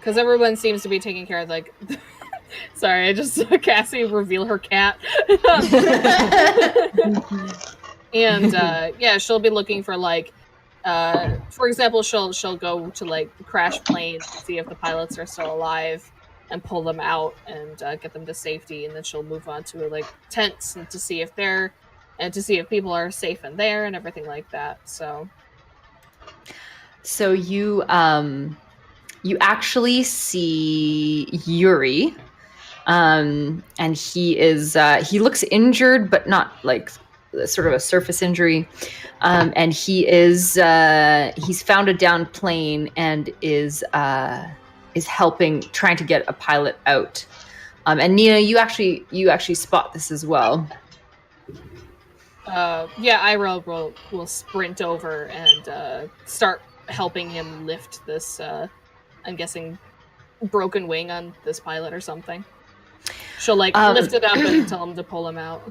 Because everyone seems to be taking care of sorry, I just saw Cassie reveal her cat. And she'll be looking for for example, she'll go to crash planes to see if the pilots are still alive and pull them out and get them to safety, and then she'll move on to tents and to see if people are safe in there and everything like that. So you actually see Yuri. And he looks injured, but not sort of a surface injury. And he's found a downed plane and is trying to get a pilot out. And Nina, you actually spot this as well. Ira will sprint over and start helping him lift this, I'm guessing, broken wing on this pilot or something. She'll lift it up and tell him to pull him out.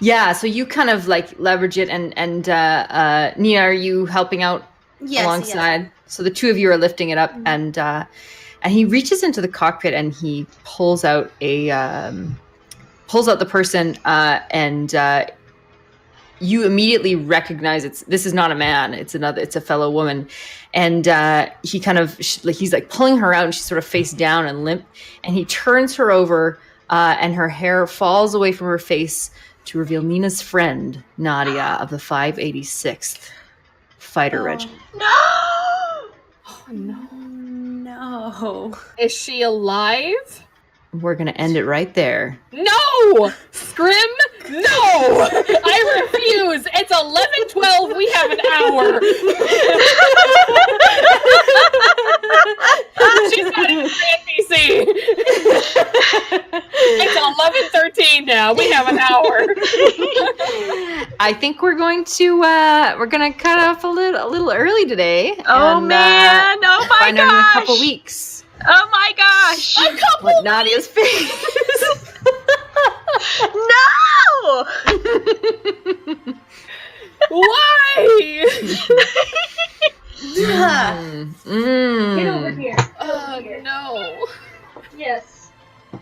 Yeah, so you kind of leverage it, and Nina, are you helping out alongside? Yes. So the two of you are lifting it up, and he reaches into the cockpit and he pulls out the person, and you immediately recognize this is not a man, it's a fellow woman. And he kind of he's pulling her out, and she's sort of face down and limp, and he turns her over, and her hair falls away from her face to reveal Nina's friend Nadia of the 586th fighter regiment. No! Oh, no. No. Is she alive? We're gonna end it right there. No! Scrim? No! I refuse! It's 11:12. We have an hour. She's not even NPC. It's 11:13 now. We have an hour. I think we're going to cut off a little early today. Oh and, man! Oh my find out in a gosh! couple weeks Oh my gosh! what Nadia's face. No! Why? Get over here. Oh no. Yes.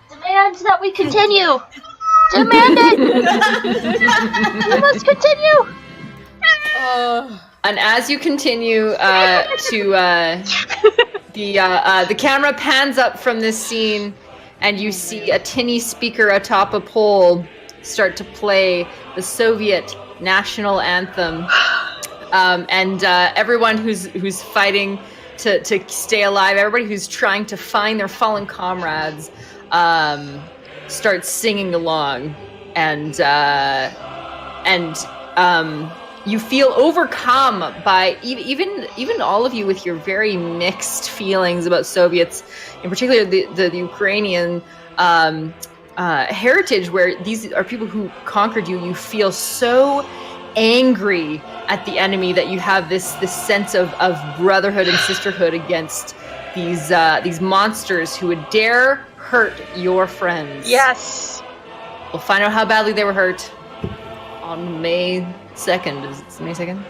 Demand that we continue. Demand it. We must continue. And as you continue the camera pans up from this scene, and you see a tinny speaker atop a pole start to play the Soviet national anthem, and everyone who's fighting to stay alive, everybody who's trying to find their fallen comrades, starts singing along, and you feel overcome by even all of you with your very mixed feelings about Soviets, in particular the Ukrainian heritage, where these are people who conquered you. You feel so angry at the enemy that you have this sense of brotherhood and sisterhood against these monsters who would dare hurt your friends. Yes. We'll find out how badly they were hurt on May 2nd. Is it May 2nd?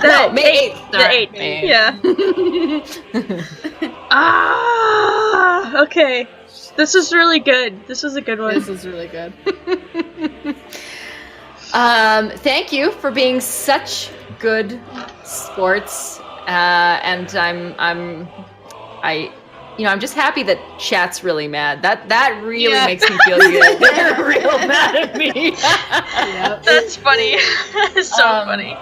No, May 8th. The 8th. Yeah. Okay. This is really good. This was a good one. This is really good. Thank you for being such good sports. And I'm just happy that chat's really mad. That really makes me feel good. They're real mad at me. That's funny. So funny.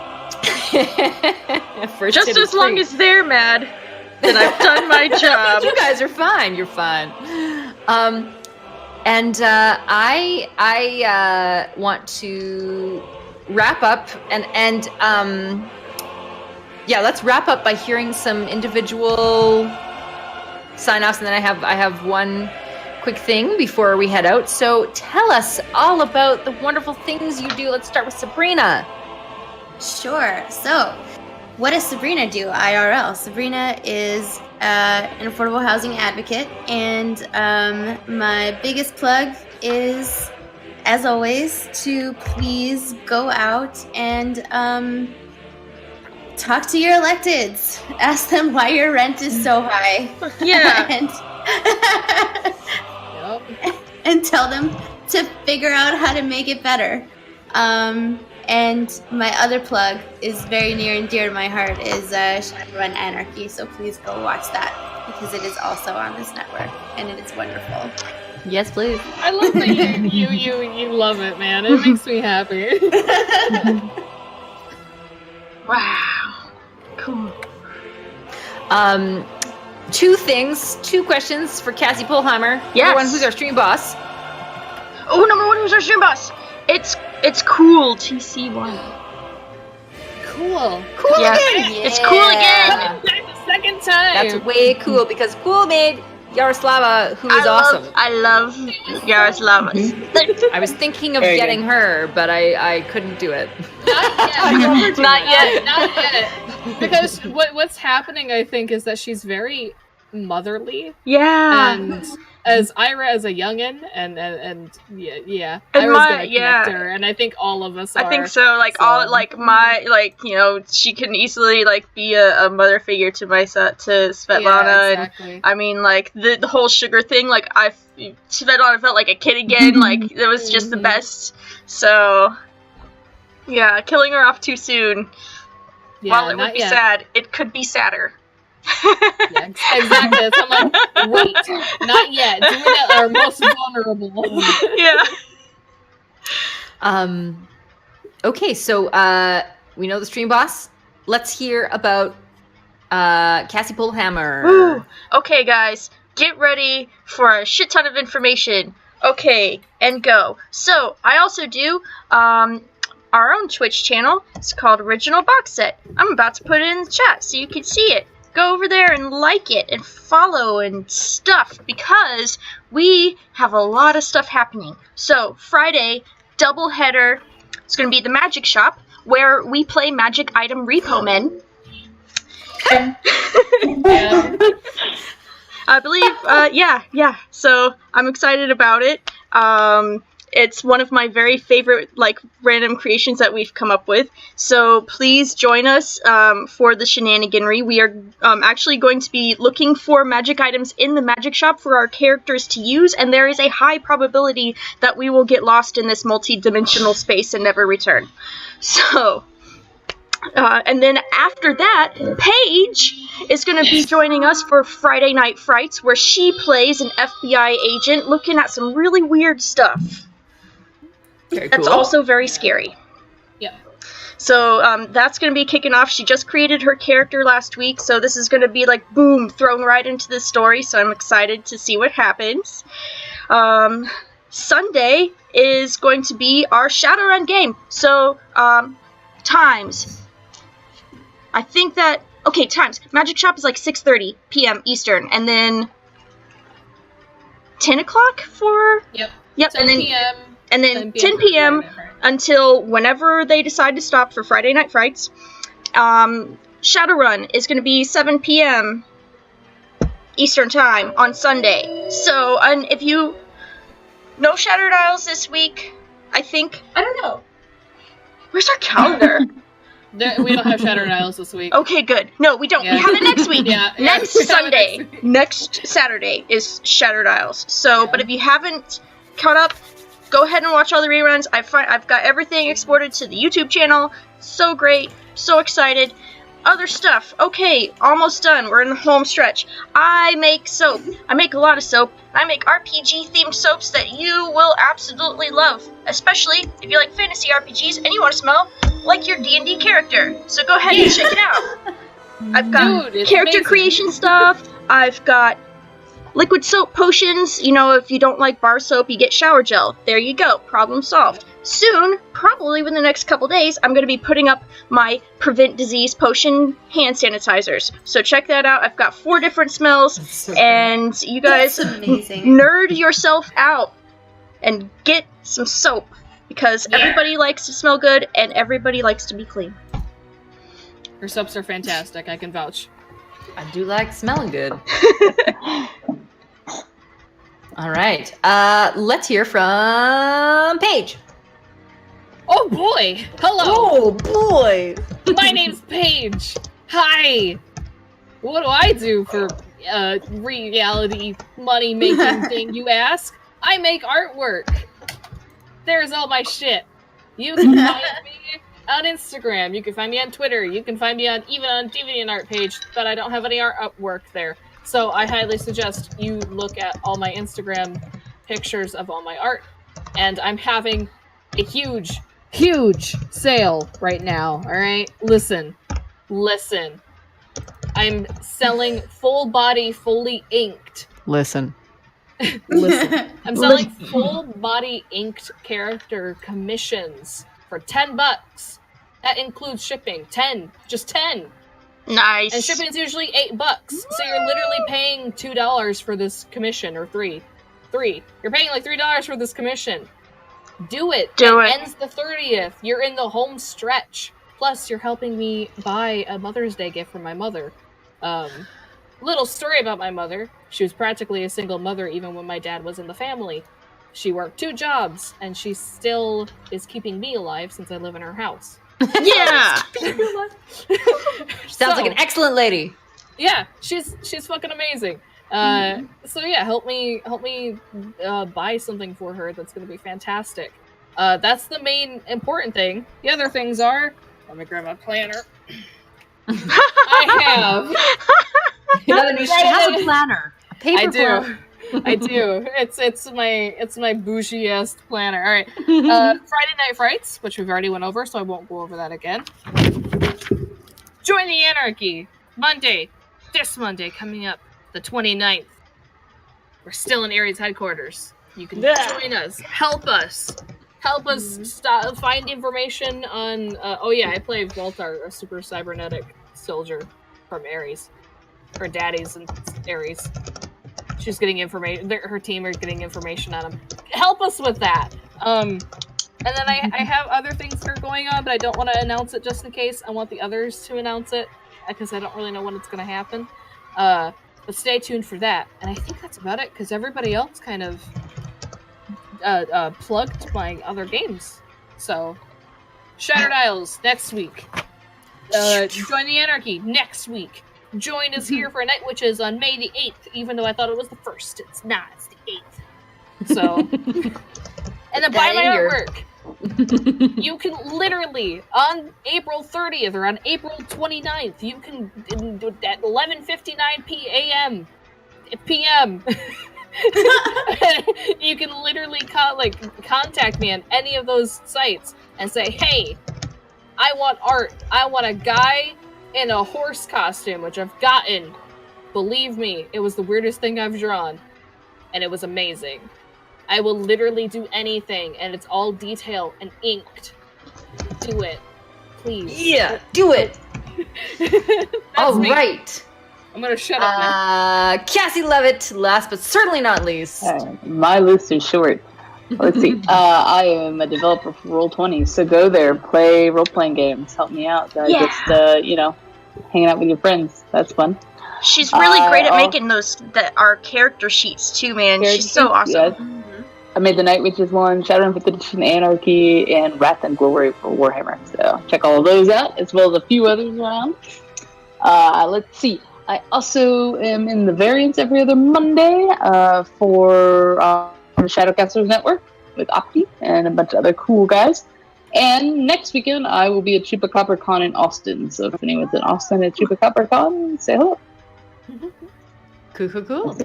Just as long as they're mad, then I've done my job. You guys are fine. You're fine. I want to wrap up and let's wrap up by hearing some individual sign-offs, and then I have one quick thing before we head out. So tell us all about the wonderful things you do. Let's start with Sabrina. Sure. So, what does Sabrina do IRL? Sabrina is an affordable housing advocate, and my biggest plug is, as always, to please go out and talk to your electeds. Ask them why your rent is so high. Yeah. and tell them to figure out how to make it better. And my other plug is very near and dear to my heart is Shadowrun Anarchy. So please go watch that, because it is also on this network and it is wonderful. Yes, please. I love that you love it, man. It makes me happy. Wow. Cool. Two questions for Cassie Pullheimer. Yes. Number one, who's our stream boss? Oh, number one, who's our stream boss? It's cool, TC1. Cool. Cool Yeah. again. It's cool again. Second time. That's way cool, because Cool made Yaroslava, who is awesome. I love Yaroslava. I was thinking of getting her, but I couldn't do it. Not yet. Not yet. Because what's happening, I think, is that she's very motherly. Yeah. And as Ira as a youngin, and yeah, And Ira's gonna connect her, and I think all of us are. I think so. She can easily be a mother figure to Svetlana, Yeah, exactly. and I mean the whole sugar thing. Svetlana felt like a kid again. It was just the best. So yeah, killing her off too soon. Yeah, While it would not be yet. sad, it could be sadder. Yeah, exactly. So I'm like, wait, not yet. Do it at our most vulnerable. Yeah. Okay, so we know the stream boss. Let's hear about Cassie Pullhammer. Woo. Okay, guys, get ready for a shit ton of information. Okay, and go. So, I also do our own Twitch channel. It's called Original Box Set. I'm about to put it in the chat so you can see it. Go over there and like it and follow and stuff because we have a lot of stuff happening. So, Friday, double header. It's going to be the Magic Shop where we play Magic Item Repo Men. I believe, yeah. So I'm excited about it. It's one of my very favorite, random creations that we've come up with. So please join us for the shenaniganry. We are actually going to be looking for magic items in the magic shop for our characters to use, and there is a high probability that we will get lost in this multi-dimensional space and never return. So... and then after that, Paige is going to be joining us for Friday Night Frights, where she plays an FBI agent looking at some really weird stuff. Very That's cool. also very scary. Yep. So that's going to be kicking off. She just created her character last week, so this is going to be boom, thrown right into the story, so I'm excited to see what happens. Sunday is going to be our Shadowrun game. So, times. I think that... Okay, times. Magic Shop is 6:30 p.m. Eastern, and then 10 o'clock for... Yep. Yep, 10 and then... p.m. And then 10 p.m. until whenever they decide to stop for Friday Night Frights. Shadowrun is going to be 7 p.m. Eastern Time on Sunday. So, and if you... No Shattered Isles this week, I think... I don't know. Where's our calendar? We don't have Shattered Isles this week. Okay, good. No, we don't. Yeah. We have it next week. Yeah, next we have it Sunday. next week. Next Saturday is Shattered Isles. So, Yeah. but if you haven't caught up, go ahead and watch all the reruns. I've got everything exported to the YouTube channel. So great. So excited. Other stuff. Okay, almost done. We're in the home stretch. I make soap. I make a lot of soap. I make RPG-themed soaps that you will absolutely love. Especially if you like fantasy RPGs and you want to smell like your D&D character. So go ahead and check it out. I've got Dude, it's character amazing. creation stuff. I've got liquid soap potions. You know, if you don't like bar soap, you get shower gel. There you go. Problem solved. Soon, probably within the next couple days, I'm going to be putting up my Prevent Disease Potion hand sanitizers. So check that out. I've got 4 different smells, and you guys That's amazing. nerd yourself out and get some soap, because Yeah. everybody likes to smell good, and everybody likes to be clean. Her soaps are fantastic. I can vouch. I do like smelling good. All right. Let's hear from Paige. Oh boy! Hello! Oh boy! My name's Paige. Hi! What do I do for reality money-making thing, you ask? I make artwork. There's all my shit. You can find me on Instagram. You can find me on Twitter. You can find me even on DeviantArt page, but I don't have any artwork there. So I highly suggest you look at all my Instagram pictures of all my art. And I'm having a huge sale right now, alright? Listen. I'm selling full body, fully inked. Listen. I'm selling full body inked character commissions for $10. That includes shipping. 10. Just 10. Nice. And shipping is usually $8. So you're literally paying $2 for this commission, or $3. You're paying $3 for this commission. Do it. Do it. Ends the 30th. You're in the home stretch. Plus, you're helping me buy a Mother's Day gift for my mother. Little story about my mother. She was practically a single mother even when my dad was in the family. She worked 2 jobs, and she still is keeping me alive since I live in her house. Yeah. Sounds like an excellent lady. Yeah, she's fucking amazing. So yeah, help me buy something for her that's gonna be fantastic. That's the main important thing. The other things are, let me grab my planner. I have. You know, she has a planner. A paper I do. planner. I do. It's my bougie-ass planner. All right. Friday Night Frights, which we've already went over, so I won't go over that again. Join the Anarchy. This Monday coming up, the 29th. We're still in Ares headquarters. You can join us. Help us find information on. I play Voltar, a super cybernetic soldier from Ares. Her daddy's in Ares. She's getting information. Her team are getting information on him. Help us with that. And then I have other things that are going on, but I don't want to announce it just in case. I want the others to announce it because I don't really know when it's going to happen. But stay tuned for that. And I think that's about it because everybody else kind of plugged my other games. So, Shattered Isles next week. Join the Anarchy next week. Join us here for Night Witches on May the 8th, even though I thought it was the 1st. It's not. It's the 8th. So, and then buy my artwork. You can literally, on April 30th or on April 29th, you can, at 11:59 p.m., you can literally contact me on any of those sites and say, hey, I want art. I want a guy in a horse costume, which I've gotten. Believe me, it was the weirdest thing I've drawn, and it was amazing. I will literally do anything, and it's all detail and inked. Do it. Please. Yeah, do it! All right. I'm gonna shut up now. Cassie Levitt, last but certainly not least. My list is short. Let's see. I am a developer for Roll20, so go there, play role-playing games, help me out. Just, hanging out with your friends. That's fun. She's really great at making our character sheets too, man. She's so awesome. Yes. I made the Night Witches one, Shadow and 5th Edition Anarchy, and Wrath and Glory for Warhammer. So check all of those out, as well as a few others around. Let's see. I also am in the variants every other Monday for the Shadowcasters Network with Opti and a bunch of other cool guys. And next weekend, I will be at ChupaCopperCon in Austin. So if anyone's in Austin at ChupaCopperCon, say hello. Cool.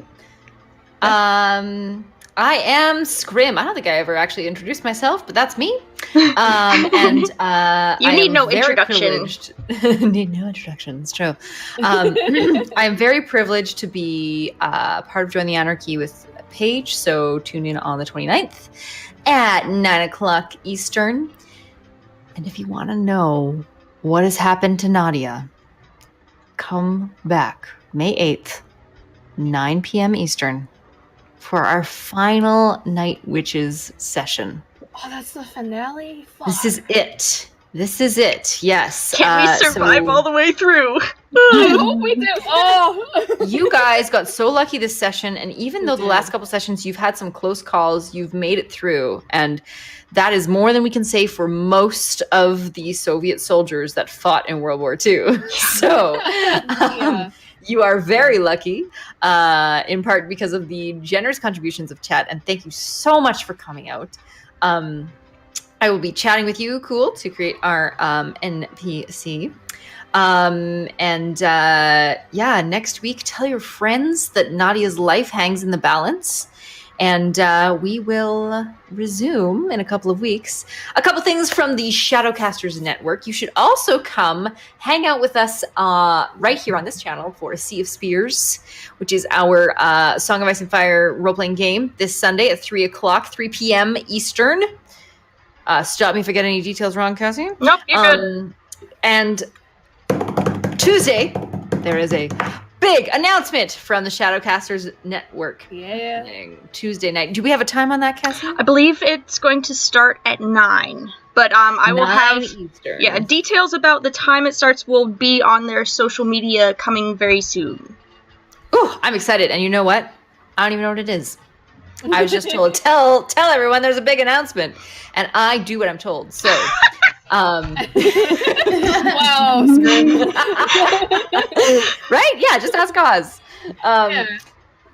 I am Scrim. I don't think I ever actually introduced myself, but that's me. And you need no introduction. Need no introduction. It's true. I am very privileged to be part of Join the Anarchy with Paige. So tune in on the 29th at 9:00 Eastern. And if you want to know what has happened to Nadia, come back May 8th, 9 p.m. Eastern. For our final Night Witches session. Oh, that's the finale? Fuck. This is it. Yes. Can we survive all the way through? I hope we do. Oh. You guys got so lucky this session, and even though the last couple sessions you've had some close calls, you've made it through, and that is more than we can say for most of the Soviet soldiers that fought in World War II. So. You are very lucky, in part because of the generous contributions of chat, and thank you so much for coming out. I will be chatting with you, Cool, to create our NPC. Next week, tell your friends that Nadia's life hangs in the balance. And we will resume in a couple of weeks. A couple things from the Shadowcasters Network. You should also come hang out with us right here on this channel for Sea of Spears, which is our Song of Ice and Fire role-playing game this Sunday at 3 p.m. Eastern. Stop me if I get any details wrong, Cassie. Nope, you're good. And Tuesday, there is a big announcement from the Shadowcasters Network. Yeah. Tuesday night. Do we have a time on that, Cassie? I believe it's going to start at 9. But I will have Eastern. Details about the time it starts will be on their social media coming very soon. Ooh, I'm excited. And you know what? I don't even know what it is. I was just told, tell everyone there's a big announcement. And I do what I'm told. So Wow. Right? Yeah, just ask Oz.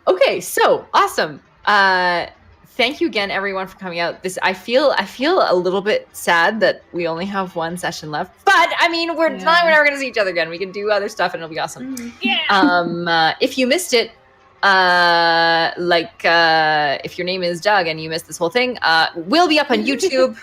Okay, so awesome. Thank you again, everyone, for coming out. I feel a little bit sad that we only have one session left, but I mean, we're never going to see each other again. We can do other stuff, and it'll be awesome. Yeah. If you missed it, if your name is Doug and you missed this whole thing, will be up on YouTube.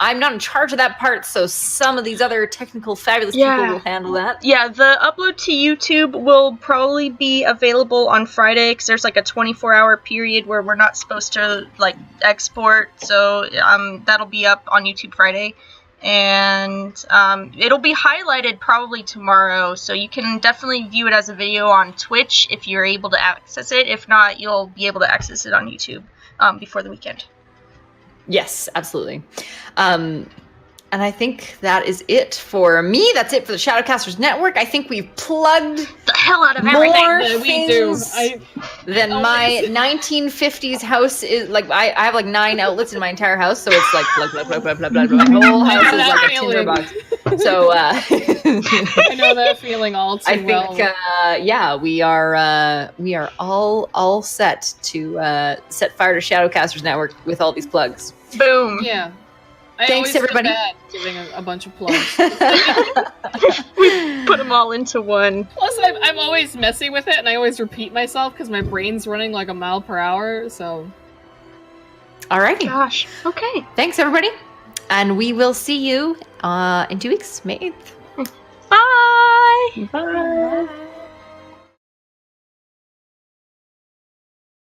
I'm not in charge of that part, so some of these other technical fabulous people will handle that. Yeah, the upload to YouTube will probably be available on Friday, because there's like a 24-hour period where we're not supposed to like export, so that'll be up on YouTube Friday. And it'll be highlighted probably tomorrow, so you can definitely view it as a video on Twitch if you're able to access it. If not, you'll be able to access it on YouTube before the weekend. Yes, absolutely. And I think that is it for me. That's it for the Shadowcasters Network. I think we've plugged the hell out of more everything. things than my 1950s house is. Like I have like 9 outlets in my entire house, so it's like blah, blah, blah, blah, blah, blah. My whole house is like a tinderbox. So I know that feeling all too well. I think we are all set to set fire to Shadowcasters Network with all these plugs. Boom. Yeah. Thanks, everybody. Giving a bunch of plugs. We put them all into one. Plus, I'm always messy with it, and I always repeat myself because my brain's running like a mile per hour. So, alrighty. Gosh. Okay. Thanks, everybody, and we will see you in 2 weeks, May 8th. Bye. Bye.